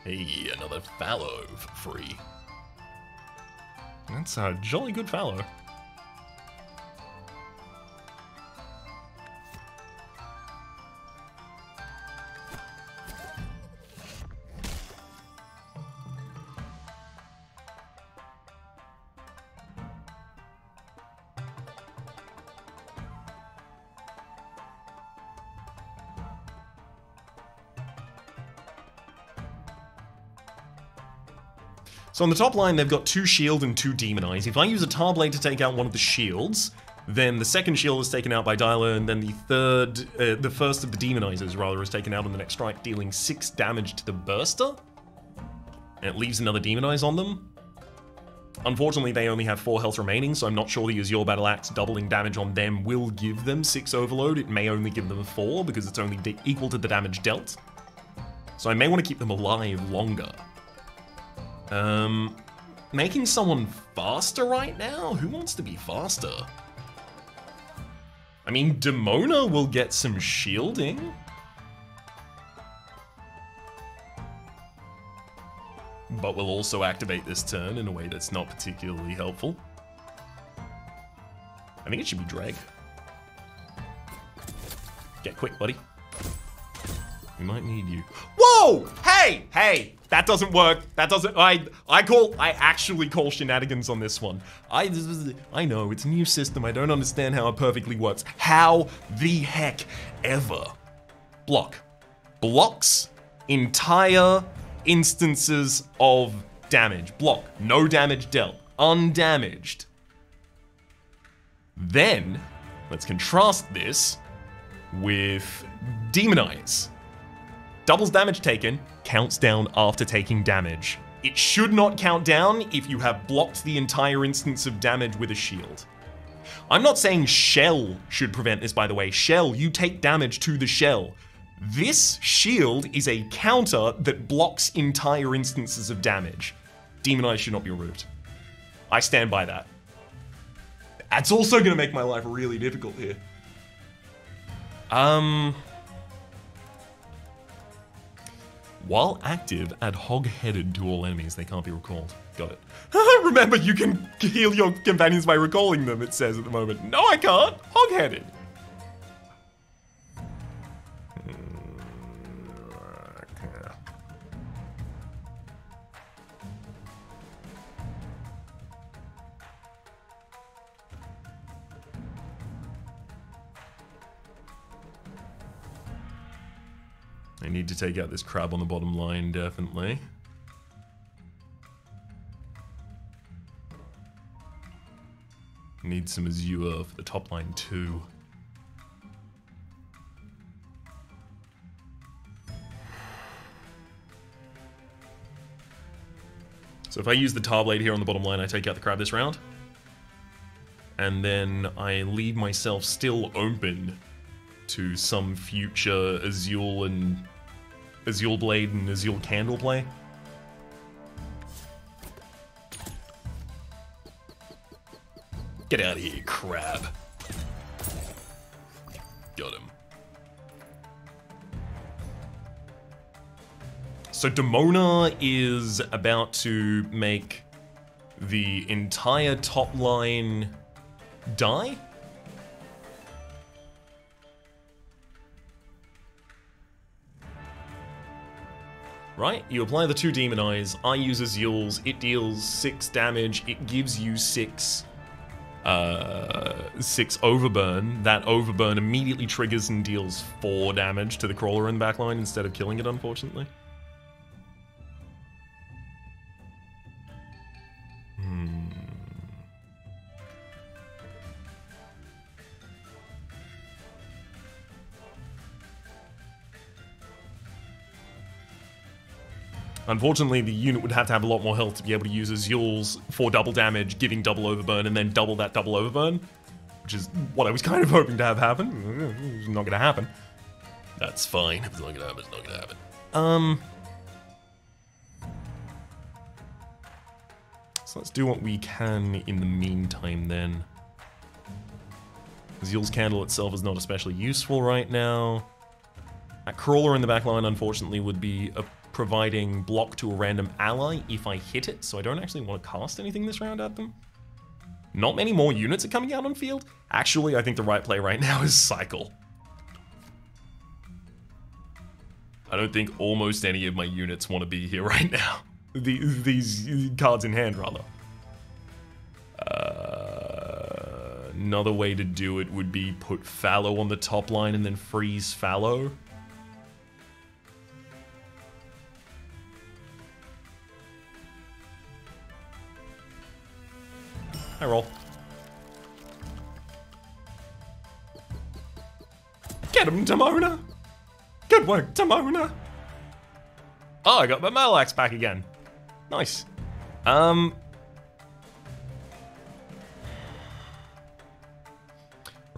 Hey, another Fallow for free. That's a jolly good Fallow. So on the top line, they've got 2 shield and 2 demonize. If I use a Tar Blade to take out one of the shields, then the second shield is taken out by Dialer, and then the first of the demonizers, rather, is taken out on the next strike, dealing 6 damage to the Burster. And it leaves another demonize on them. Unfortunately, they only have 4 health remaining, so I'm not sure the Azure Battle Axe doubling damage on them will give them 6 overload. It may only give them 4, because it's only equal to the damage dealt. So I may want to keep them alive longer. Making someone faster right now? Who wants to be faster? I mean, Demona will get some shielding. But will also activate this turn in a way that's not particularly helpful. I think it should be Dreg. Get quick, buddy. We might need you. Whoa! Hey! Hey! That doesn't work. That doesn't... I actually call shenanigans on this one. I know, it's a new system. I don't understand how it perfectly works. How the heck ever? Block. Blocks entire instances of damage. Block. No damage dealt. Undamaged. Then, let's contrast this with Demonize. Doubles damage taken, counts down after taking damage. It should not count down if you have blocked the entire instance of damage with a shield. I'm not saying Shell should prevent this, by the way. Shell, you take damage to the Shell. This shield is a counter that blocks entire instances of damage. Demonize should not be removed. I stand by that. That's also gonna make my life really difficult here. While active, add hog-headed to all enemies. They can't be recalled. Got it. Remember, you can heal your companions by recalling them, it says at the moment. No, I can't. Hog-headed. I need to take out this crab on the bottom line, definitely. Need some Azure for the top line too. So if I use the tar blade here on the bottom line, I take out the crab this round. And then I leave myself still open to some future Azure Blade and Azure Candle play. Get out of here, crab. Got him. So Demona is about to make the entire top line die? Right? You apply the 2 Demon Eyes, I use Azure's, it deals 6 damage, it gives you 6 overburn. That overburn immediately triggers and deals 4 damage to the crawler in the backline instead of killing it, unfortunately. Unfortunately, the unit would have to have a lot more health to be able to use Azure's for double damage, giving double overburn, and then double that double overburn, which is what I was kind of hoping to have happen. It's not gonna happen. That's fine. If it's not gonna happen, it's not gonna happen. So let's do what we can in the meantime then. Azure's Candle itself is not especially useful right now. That crawler in the back line, unfortunately, would be providing block to a random ally if I hit it, so I don't actually want to cast anything this round at them. Not many more units are coming out on field. Actually, I think the right play right now is Cycle. I don't think almost any of my units want to be here right now. These cards in hand, rather. Another way to do it would be put Fallow on the top line and then freeze Fallow. I roll. Get him, Demona! Good work, Demona! Oh, I got my Malax back again. Nice. We're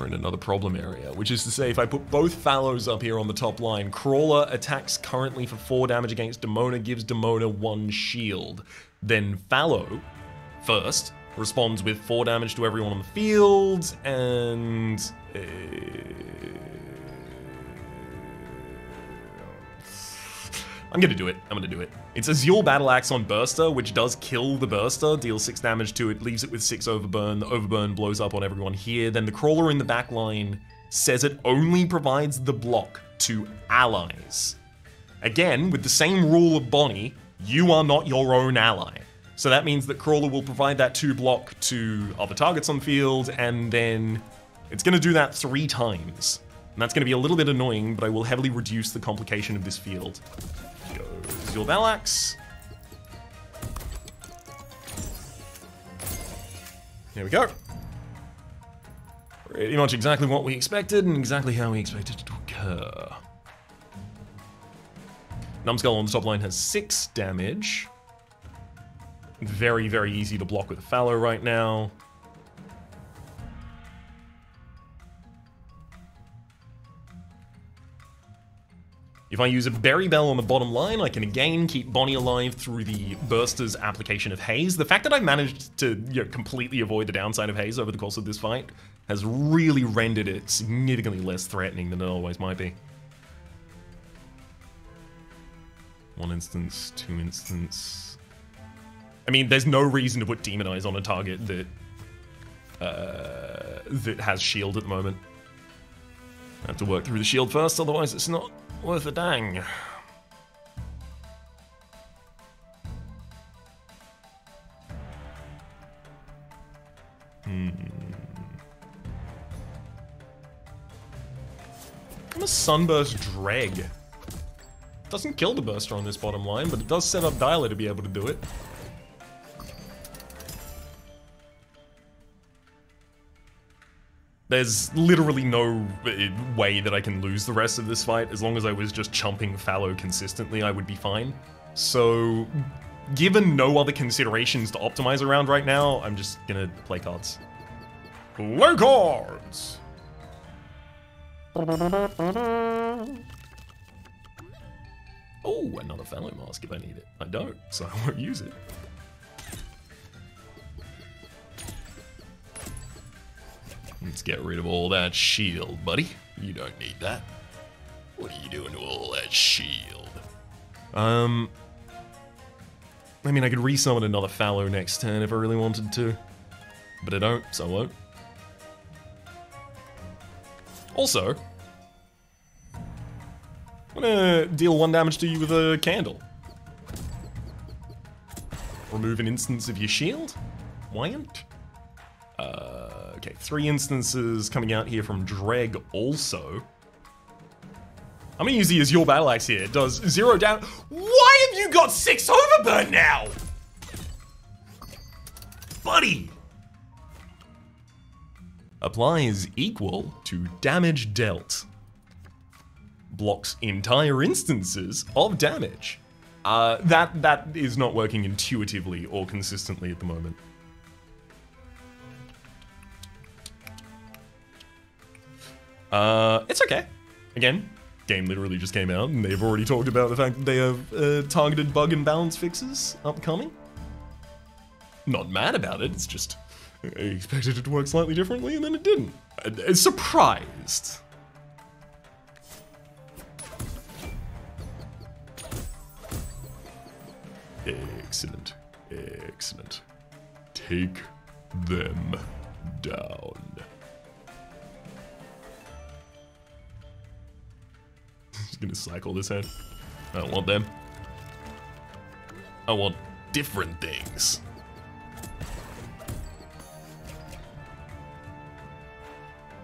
in another problem area, which is to say, if I put both Fallows up here on the top line, Crawler attacks currently for 4 damage against Demona, gives Demona 1 shield. Then Fallow, first, responds with 4 damage to everyone on the field, and... I'm gonna do it. I'm gonna do it. It's Azure Battle Axe on Burster, which does kill the Burster, deals 6 damage to it, leaves it with 6 overburn. The overburn blows up on everyone here. Then the Crawler in the back line says it only provides the block to allies. Again, with the same rule of Bonnie, you are not your own ally. So that means that Crawler will provide that 2 block to other targets on the field, and then it's gonna do that 3 times. And that's gonna be a little bit annoying, but I will heavily reduce the complication of this field. Goes your Battle Axe. Here we go. Pretty much exactly what we expected, and exactly how we expected it to occur. Numbskull on the top line has 6 damage. Very, very easy to block with a Fallow right now. If I use a Berry Bell on the bottom line, I can again keep Bonnie alive through the Burster's application of Haze. The fact that I managed to completely avoid the downside of Haze over the course of this fight has really rendered it significantly less threatening than it otherwise might be. 1 instance, 2 instance. I mean, there's no reason to put Demon Eyes on a target that that has shield at the moment. I have to work through the shield first, otherwise it's not worth a dang. I'm a Sunburst Dreg. Doesn't kill the Burster on this bottom line, but it does set up Dialer to be able to do it. There's literally no way that I can lose the rest of this fight. As long as I was just chumping fallow consistently, I would be fine. So, given no other considerations to optimize around right now, I'm just gonna play cards. Play cards! Oh, another fallow mask if I need it. I don't, so I won't use it. Let's get rid of all that shield, buddy. You don't need that. What are you doing to all that shield? I mean, I could resummon another fallow next turn if I really wanted to. But I don't, so I won't. Also, I'm gonna deal 1 damage to you with a candle. Remove an instance of your shield? Wyant? Okay, 3 instances coming out here from Dreg also. I'm gonna use the Azure Battle Axe here. It does 0 damage. Why have you got 6 overburn now? Buddy! Applies equal to damage dealt. Blocks entire instances of damage. That is not working intuitively or consistently at the moment. It's okay. Again, game literally just came out and they've already talked about the fact that they have targeted bug and balance fixes upcoming. Not mad about it, it's just I expected it to work slightly differently and then it didn't. Surprised. Excellent, excellent. Take them down. Just gonna cycle this head. I don't want them. I want different things.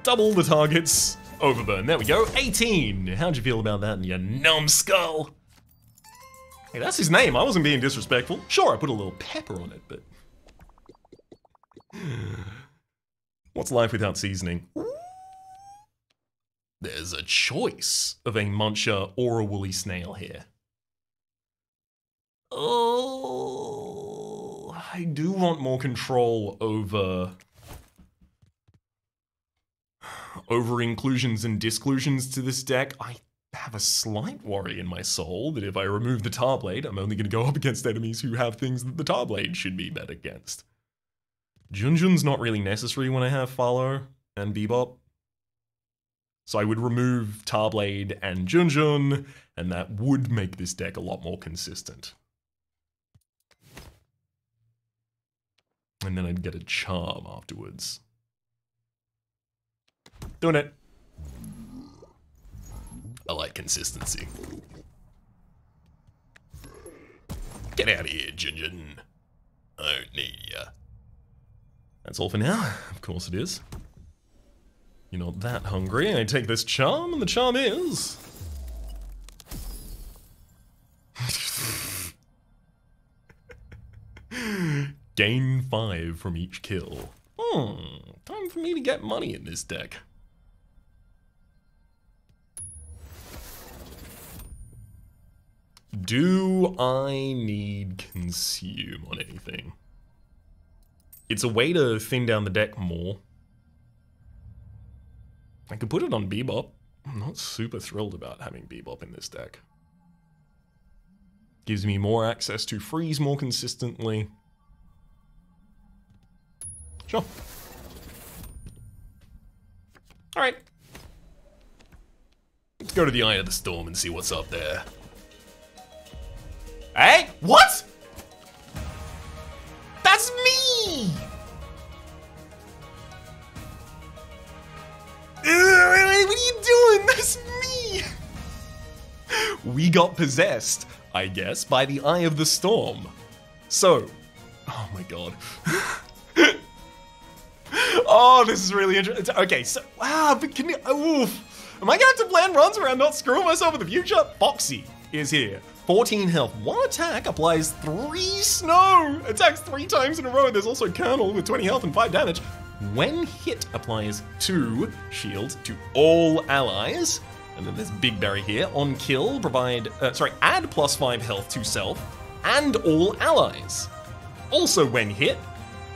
Double the target's overburn. There we go. 18. How'd you feel about that, you numbskull? Hey, that's his name. I wasn't being disrespectful. Sure, I put a little pepper on it, but... What's life without seasoning? There's a choice of a muncher or a woolly snail here. Oh, I do want more control over inclusions and disclusions to this deck. I have a slight worry in my soul that if I remove the Tarblade, I'm only going to go up against enemies who have things that the Tarblade should be bet against. Junjun's not really necessary when I have Follow and Bebop. So I would remove Tarblade and Junjun, and that would make this deck a lot more consistent. And then I'd get a Charm afterwards. Doing it. I like consistency. Get out of here, Junjun. I don't need ya. That's all for now. Of course it is. You're not that hungry. I take this charm, and the charm is... Gain 5 from each kill. Time for me to get money in this deck. Do I need Consume on anything? It's a way to thin down the deck more. I could put it on Bebop. I'm not super thrilled about having Bebop in this deck. Gives me more access to freeze more consistently. Sure. Alright. Let's go to the Eye of the Storm and see what's up there. Hey, what? That's me! What are you doing? That's me! We got possessed, I guess, by the Eye of the Storm. So, oh my god. Oh, this is really interesting. Okay, so, wow, but can you, oof. Am I gonna have to plan runs around not screwing myself in the future? Foxy is here. 14 health, 1 attack, applies 3 snow, attacks 3 times in a row. There's also Colonel with 20 health and 5 damage. When hit, applies 2 shields to all allies. And then there's Big Berry here. On kill, add +5 health to self and all allies. Also when hit,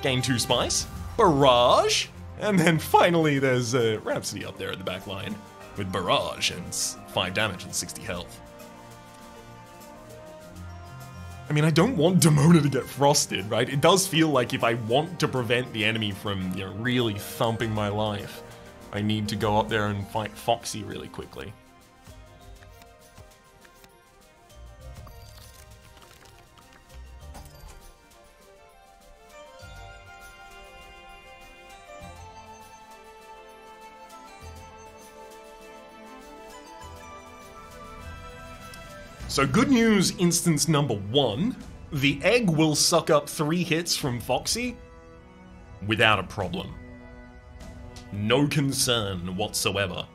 gain 2 spice, barrage, and then finally there's Rhapsody up there at the back line with barrage and 5 damage and 60 health. I mean, I don't want Demona to get frosted, right? It does feel like if I want to prevent the enemy from, really thumping my life, I need to go up there and fight Foxy really quickly. So good news, instance number 1, the egg will suck up 3 hits from Foxy without a problem. No concern whatsoever.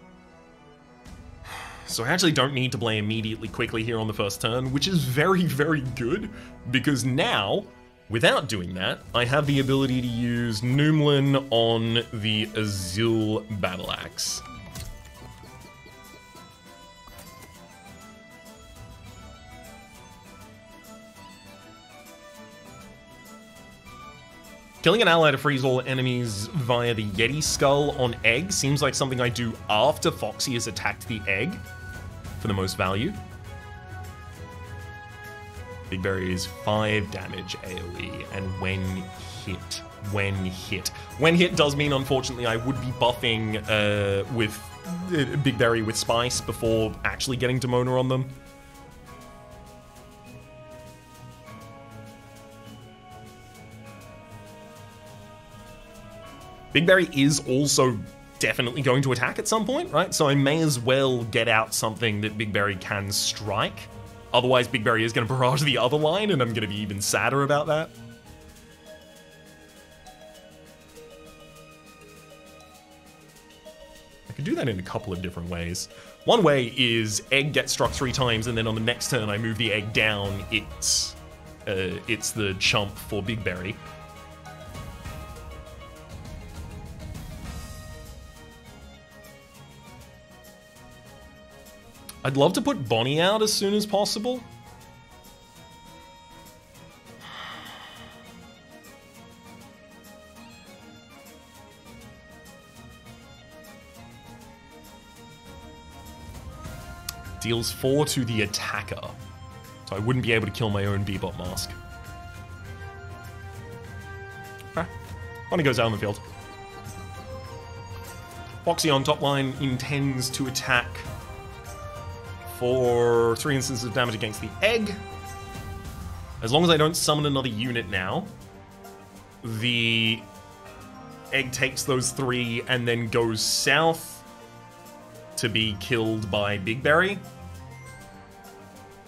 So I actually don't need to play immediately quickly here on the first turn, which is very, very good, because now, without doing that, I have the ability to use Noomlin on the Azul Battle Axe. Killing an ally to freeze all enemies via the Yeti Skull on egg seems like something I do after Foxy has attacked the egg for the most value. Big Berry is 5 damage AoE, and when hit does mean, unfortunately, I would be buffing with Big Berry with Spice before actually getting Demona on them. Big Berry is also definitely going to attack at some point, right? So I may as well get out something that Big Berry can strike. Otherwise, Big Berry is going to barrage the other line, and I'm going to be even sadder about that. I could do that in a couple of different ways. One way is egg gets struck 3 times, and then on the next turn I move the egg down. It's the chump for Big Berry. I'd love to put Bonnie out as soon as possible. Deals 4 to the attacker, so I wouldn't be able to kill my own Bebop mask. Okay. Bonnie goes out on the field. Foxy on top line intends to attack for 3 instances of damage against the egg. As long as I don't summon another unit now, the egg takes those 3 and then goes south to be killed by Big Berry,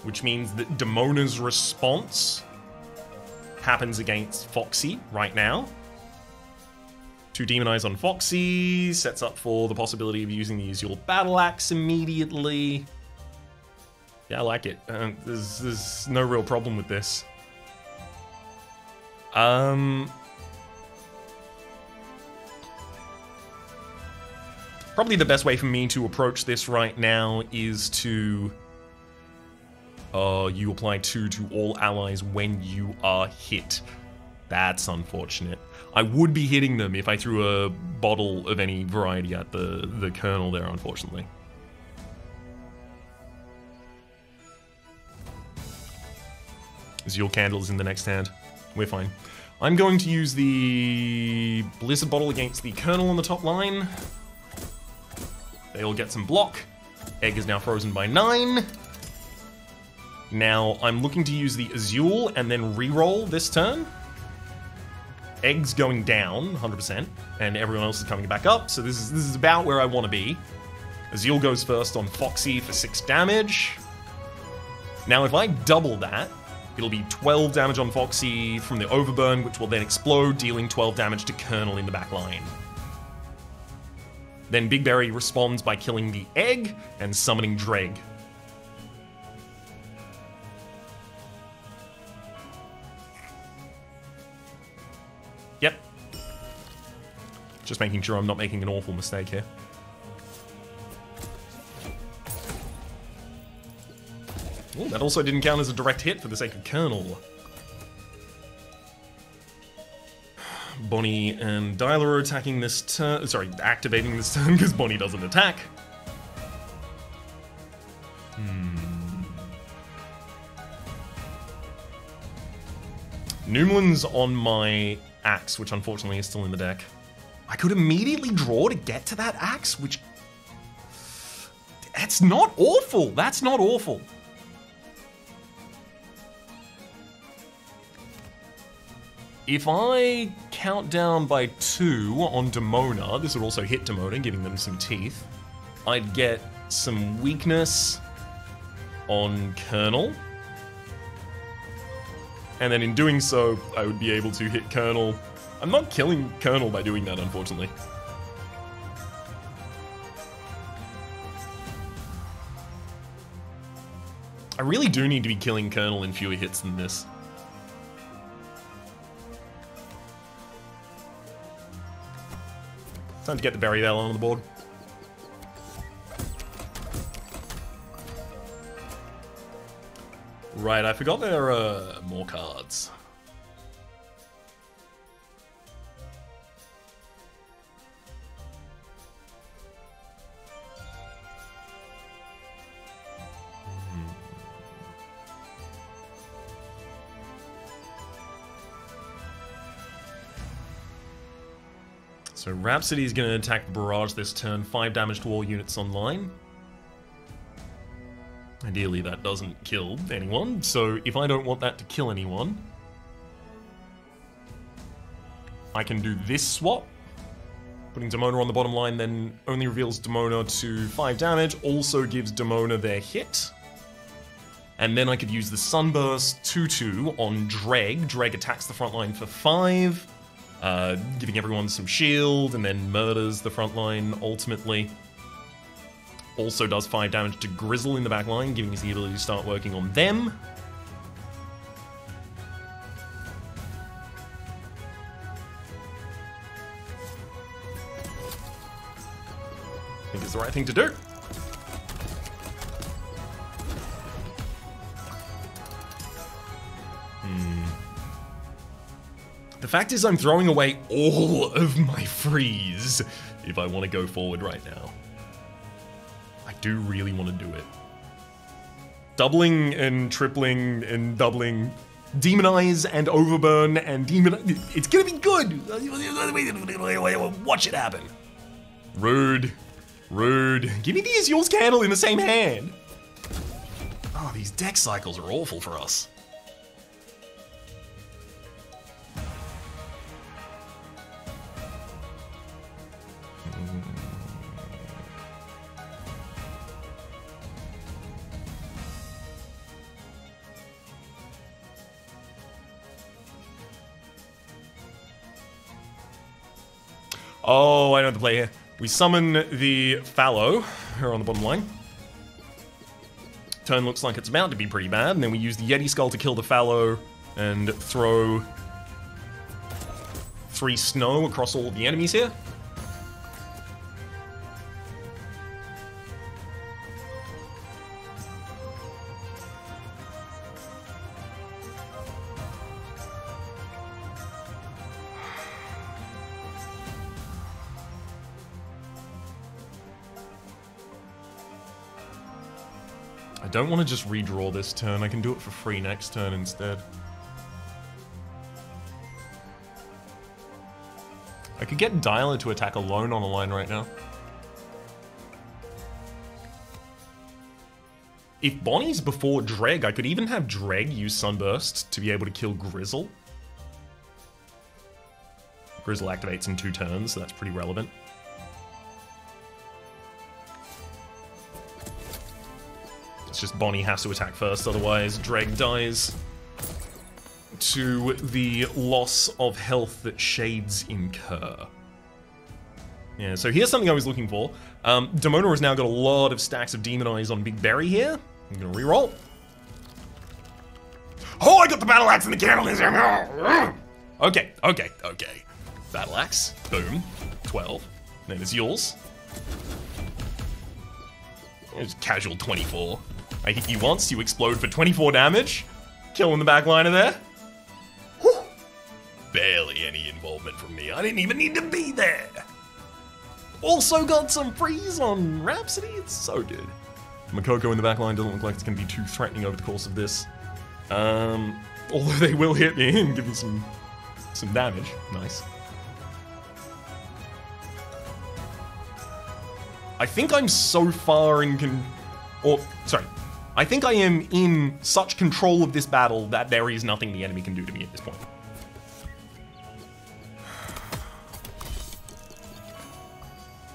which means that Demona's response happens against Foxy right now. 2 Demonize on Foxy, sets up for the possibility of using the Azul Battle Axe immediately. Yeah, I like it. There's no real problem with this. Probably the best way for me to approach this right now is to... you apply 2 to all allies when you are hit. That's unfortunate. I would be hitting them if I threw a bottle of any variety at the Colonel there, unfortunately. Azul Candles in the next hand. We're fine. I'm going to use the Blizzard Bottle against the Colonel on the top line. They'll get some block. Egg is now frozen by 9. Now, I'm looking to use the Azul and then reroll this turn. Egg's going down, 100%, and everyone else is coming back up, so this is about where I want to be. Azul goes first on Foxy for 6 damage. Now, if I double that, it'll be 12 damage on Foxy from the Overburn, which will then explode, dealing 12 damage to Colonel in the back line. Then Big Berry responds by killing the egg and summoning Dreg. Yep. Just making sure I'm not making an awful mistake here. Ooh, that also didn't count as a direct hit for the sake of Colonel. Bonnie and Dyla are attacking this turn. Sorry, activating this turn because Bonnie doesn't attack. Noomlin's on my axe, which unfortunately is still in the deck. I could immediately draw to get to that axe, which... That's not awful. That's not awful. If I count down by 2 on Demona, this would also hit Demona, giving them some teeth. I'd get some weakness on Colonel. And then in doing so, I would be able to hit Colonel. I'm not killing Colonel by doing that, unfortunately. I really do need to be killing Colonel in fewer hits than this. Time to get the Berry Veil on the board. Right, I forgot there are more cards. So Rhapsody is going to attack the barrage this turn, 5 damage to all units online. Ideally that doesn't kill anyone, so if I don't want that to kill anyone, I can do this swap. Putting Demona on the bottom line then only reveals Demona to 5 damage, also gives Demona their hit. And then I could use the Sunburst 2/2 on Dreg. Dreg attacks the front line for 5. Giving everyone some shield, and then murders the front line ultimately. Also does 5 damage to Grizzle in the back line, giving us the ability to start working on them. I think it's the right thing to do. The fact is I'm throwing away all of my freeze if I want to go forward right now. I do really want to do it. Doubling and tripling and doubling. Demonize and overburn and demonize. It's gonna be good! Watch it happen. Rude. Rude. Give me the Azul's Candle in the same hand. Oh, these deck cycles are awful for us. Oh, I know the play here. We summon the Fallow, here on the bottom line. Turn looks like it's about to be pretty bad, and then we use the Yeti Skull to kill the Fallow and throw 3 snow across all of the enemies here. I don't want to just redraw this turn. I can do it for free next turn instead. I could get Dyla to attack alone on a line right now. If Bonnie's before Dreg, I could even have Dreg use Sunburst to be able to kill Grizzle. Grizzle activates in 2 turns, so that's pretty relevant. It's just Bonnie has to attack first, otherwise Dreg dies to the loss of health that Shades incur. Yeah, so here's something I was looking for. Demona has now got a lot of stacks of Demonize on Big Berry here. I'm gonna reroll. Oh, I got the Battle Axe and the Candle. Okay. Battle Axe. Boom. 12. Then it's yours. It's casual 24. I hit you once, you explode for 24 damage. Killing the backliner there. Whew. Barely any involvement from me. I didn't even need to be there. Also got some freeze on Rhapsody. It's so good. Makoko in the backline doesn't look like it's going to be too threatening over the course of this. Although they will hit me and give me some damage. Nice. I think I'm so far in I think I am in such control of this battle that there is nothing the enemy can do to me at this point.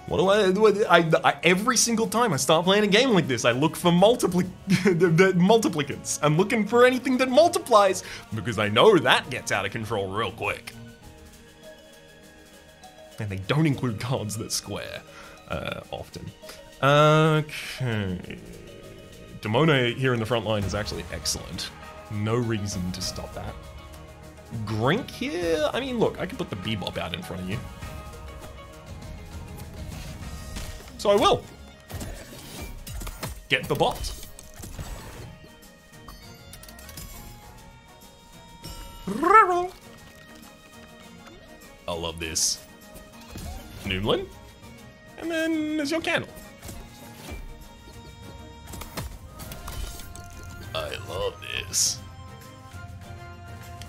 What do I every single time I start playing a game like this, I look for multiplicants. I'm looking for anything that multiplies, because I know that gets out of control real quick. And they don't include cards that square often. Okay. Demona here in the front line is actually excellent. No reason to stop that. Grink here? I mean, look, I can put the Bebop out in front of you. So I will. Get the bot. I love this. Noomlin. And then there's your candle. I love this.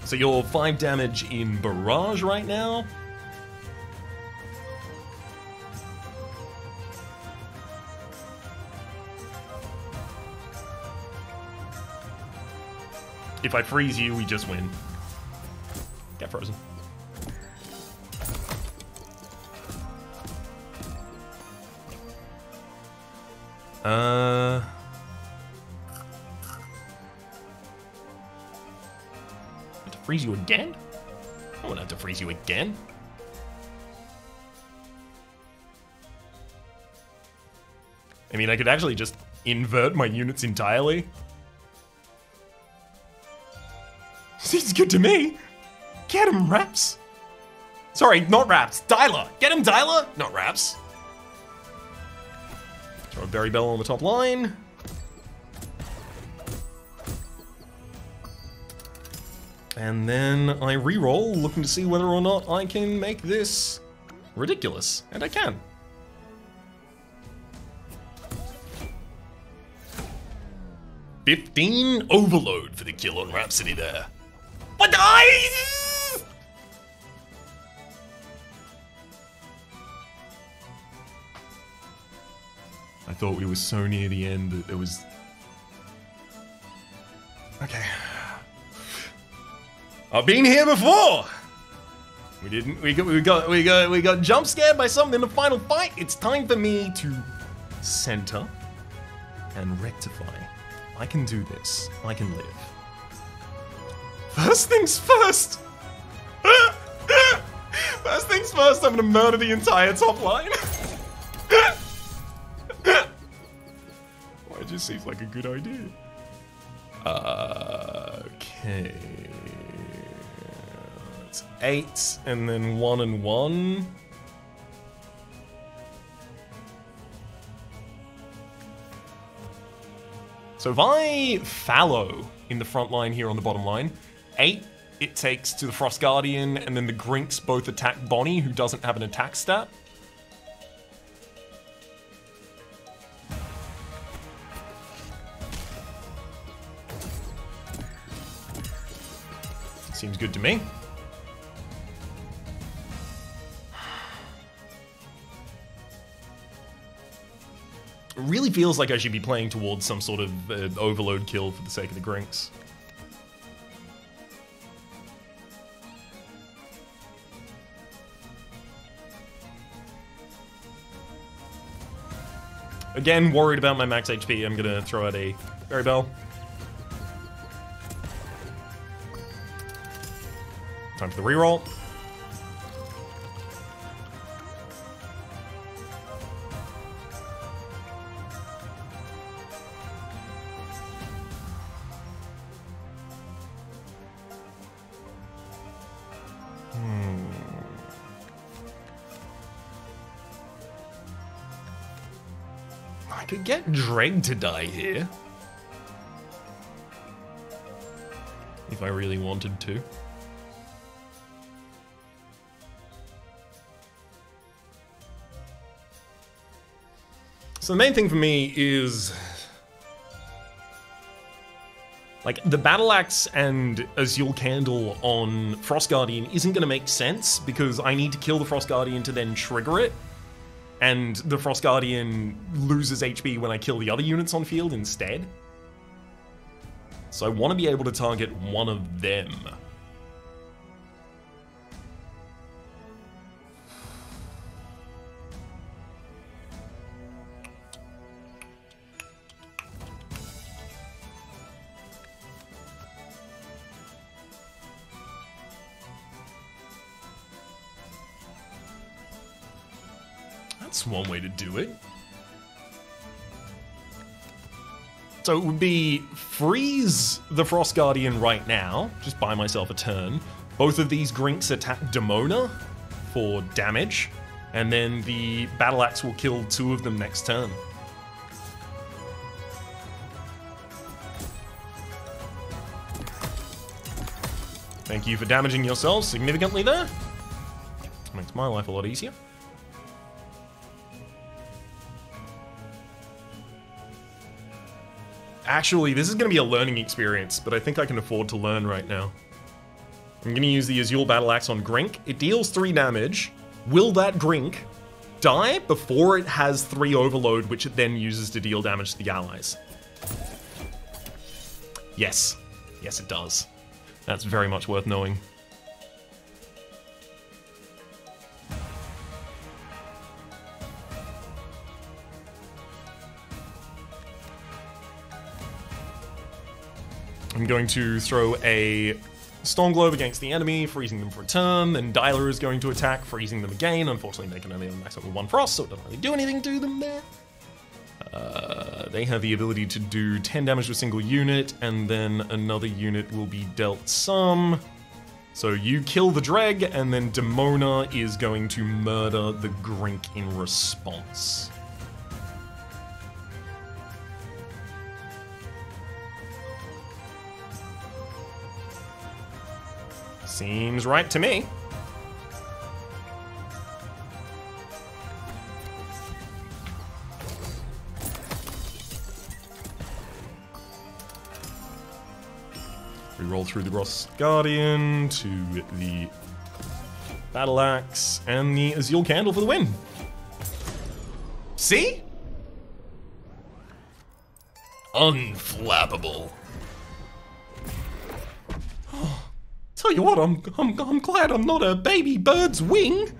So you're 5 damage in Barrage right now. If I freeze you, we just win. Get frozen. I have to freeze you again? I won't have to freeze you again. I mean, I could actually just invert my units entirely. Seems good to me. Get him, Raps. Sorry, not Raps. Dyla. Get him, Dyla. Not Raps. Throw a Berry Bell on the top line. And then I reroll, looking to see whether or not I can make this ridiculous. And I can. $15 overload for the kill on Rhapsody there. What? I thought we were so near the end that there was... Okay. I've been here before! We didn't, we got jump scared by something in the final fight. It's time for me to center and rectify. I can do this. I can live. First things first! First things first, I'm gonna murder the entire top line. Well, it just seems like a good idea. Okay. It's 8, and then 1 and 1. So if I fallow in the front line here on the bottom line, 8 it takes to the Frost Guardian, and then the Grinks both attack Bonnie, who doesn't have an attack stat. Seems good to me. It really feels like I should be playing towards some sort of overload kill for the sake of the Grinks. Again, worried about my max HP, I'm gonna throw out a Berry Bell. Time for the reroll. could get Dreg to die here. If I really wanted to. So the main thing for me is, like, the Battle Axe and Azul Candle on Frost Guardian isn't going to make sense because I need to kill the Frost Guardian to then trigger it, and the Frost Guardian loses HP when I kill the other units on field instead. So I want to be able to target one of them. That's one way to do it. So it would be freeze the Frost Guardian right now, just buy myself a turn. Both of these Grinks attack Demona for damage, and then the Battle Axe will kill 2 of them next turn. Thank you for damaging yourselves significantly there. Makes my life a lot easier. Actually, this is going to be a learning experience, but I think I can afford to learn right now. I'm going to use the Azul Battle Axe on Grink. It deals 3 damage. Will that Grink die before it has 3 overload, which it then uses to deal damage to the allies? Yes. Yes, it does. That's very much worth knowing. I'm going to throw a Storm Globe against the enemy, freezing them for a turn, then Dialer is going to attack, freezing them again. Unfortunately, they can only have a maximum of 1 frost, so it doesn't really do anything to them there. They have the ability to do 10 damage to a single unit, and then another unit will be dealt some. So you kill the Dreg, and then Demona is going to murder the Grink in response. Seems right to me. We roll through the Frost Guardian to the Battle Axe and the Azul Candle for the win. See? Unflappable. Tell you what, I'm glad I'm not a baby bird's wing,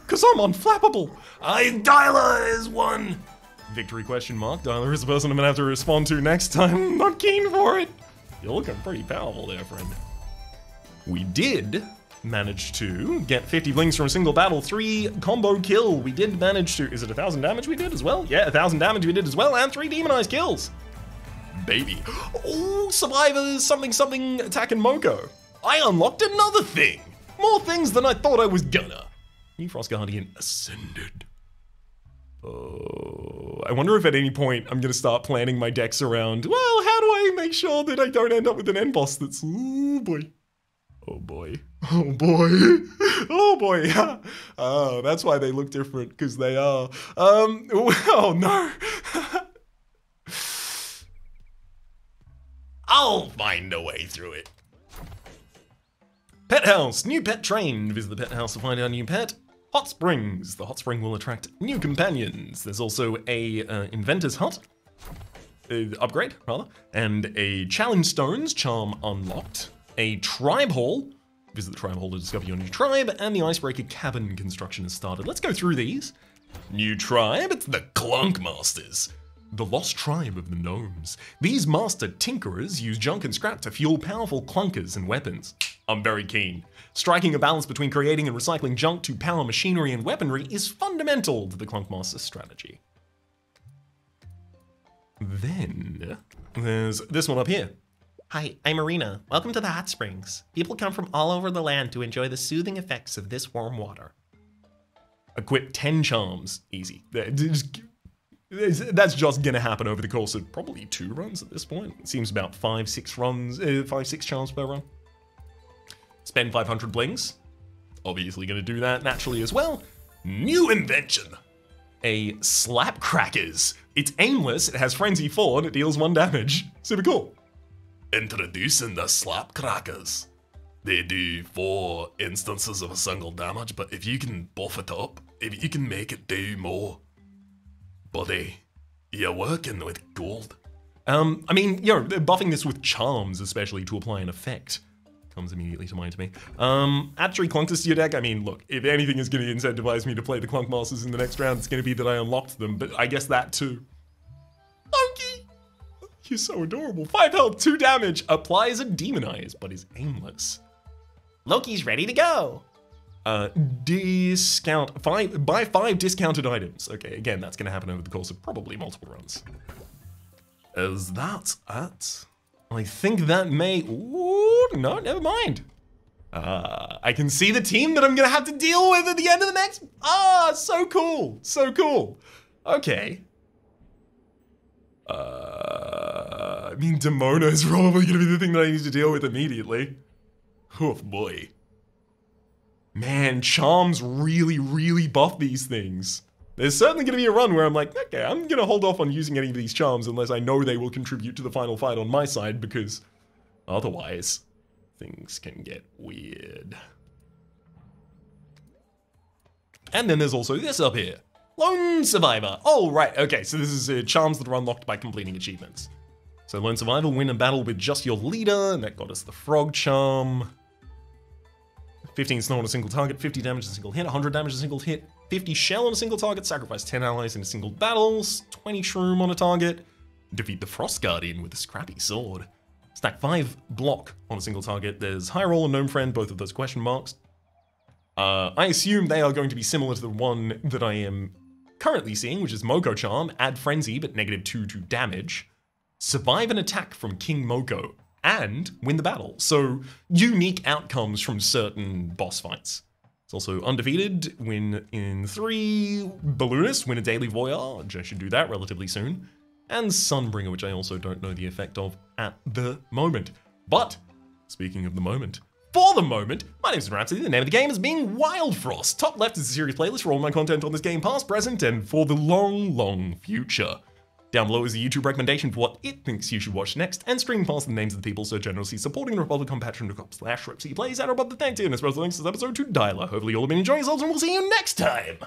cause I'm unflappable. Dialer is one. Victory question mark. Dialer is the person I'm gonna have to respond to next time. Not keen for it. You're looking pretty powerful there, friend. We did manage to get 50 blings from a single battle, 3 combo kill. We did manage to, is it 1,000 damage we did as well? Yeah, 1,000 damage we did as well, and 3 demonized kills. Baby. Oh, survivors, something, attacking Moko. I unlocked another thing! More things than I thought I was gonna. New Frost Guardian ascended. Oh, I wonder if at any point I'm gonna start planning my decks around, well, how do I make sure that I don't end up with an end boss that's, oh boy. Oh boy. Oh boy. Oh boy. Oh, that's why they look different, because they are. Oh no. I'll find a way through it. Pet House, new pet trained. Visit the pet house to find our new pet. Hot Springs, the hot spring will attract new companions. There's also a Inventor's Hut, upgrade rather, and a Challenge Stones, charm unlocked. A Tribe Hall, visit the Tribe Hall to discover your new tribe, and the Icebreaker Cabin construction has started. Let's go through these. New tribe, it's the Clunk Masters. The lost tribe of the gnomes. These master tinkerers use junk and scrap to fuel powerful clunkers and weapons. I'm very keen. Striking a balance between creating and recycling junk to power machinery and weaponry is fundamental to the Clunk Master strategy. Then, there's this one up here. Hi, I'm Marina. Welcome to the Hot Springs. People come from all over the land to enjoy the soothing effects of this warm water. Equip 10 charms. Easy. That's just gonna happen over the course of probably 2 runs at this point. It seems about 5-6 charms per run. Spend 500 blings. Obviously gonna do that naturally as well. New invention. A Slap Crackers. It's aimless, it has Frenzy 4, and it deals 1 damage. Super cool. Introducing the Slap Crackers. They do 4 instances of a single damage, but if you can buff it up, if you can make it do more, buddy, you're working with gold. I mean, you know, buffing this with charms, especially to apply an effect, comes immediately to mind to me. Add 3 Clunkers to your deck. I mean, look, if anything is going to incentivize me to play the Clunk Masters in the next round, it's going to be that I unlocked them, but I guess that too. Loki! You're so adorable. 5 health, 2 damage, applies a Demonize, but is aimless. Loki's ready to go. Discount 5, buy 5 discounted items. Okay, again, that's gonna happen over the course of probably multiple runs. Is that it? I think that may, ooh, no, never mind. I can see the team that I'm gonna have to deal with at the end of the next, so cool, so cool. Okay. I mean, Demona is probably gonna be the thing that I need to deal with immediately. Oh boy. Man, charms really, really buff these things. There's certainly gonna be a run where I'm like, okay, I'm gonna hold off on using any of these charms unless I know they will contribute to the final fight on my side, because otherwise, things can get weird. And then there's also this up here. Lone Survivor. Oh, right, okay, so this is charms that are unlocked by completing achievements. So Lone Survivor, win a battle with just your leader, and that got us the Frog Charm. 15 snow on a single target, 50 damage on a single hit, 100 damage on a single hit, 50 shell on a single target, sacrifice 10 allies in a single battle, 20 shroom on a target, defeat the Frost Guardian with a scrappy sword. Stack 5 block on a single target. There's High Roll and Gnome Friend, both of those question marks. I assume they are going to be similar to the one that I am currently seeing, which is Moko Charm, add Frenzy, but -2 to damage. Survive an attack from King Moko, and win the battle. So, unique outcomes from certain boss fights. It's also undefeated, win in 3, Balloonist, win a daily voyage, I should do that relatively soon, and Sunbringer, which I also don't know the effect of at the moment. But, speaking of the moment, for the moment, my name is Rhapsody, the name of the game is being Wildfrost. Top left is a series playlist for all my content on this game, past, present, and for the long, long future. Down below is a YouTube recommendation for what it thinks you should watch next, and streaming past the names of the people so generously supporting the Republic on Patreon.com/Rhapsody Plays, and above the thank you, and as well as the links to this episode to Dialer. Hopefully you all have been enjoying yourselves, and we'll see you next time!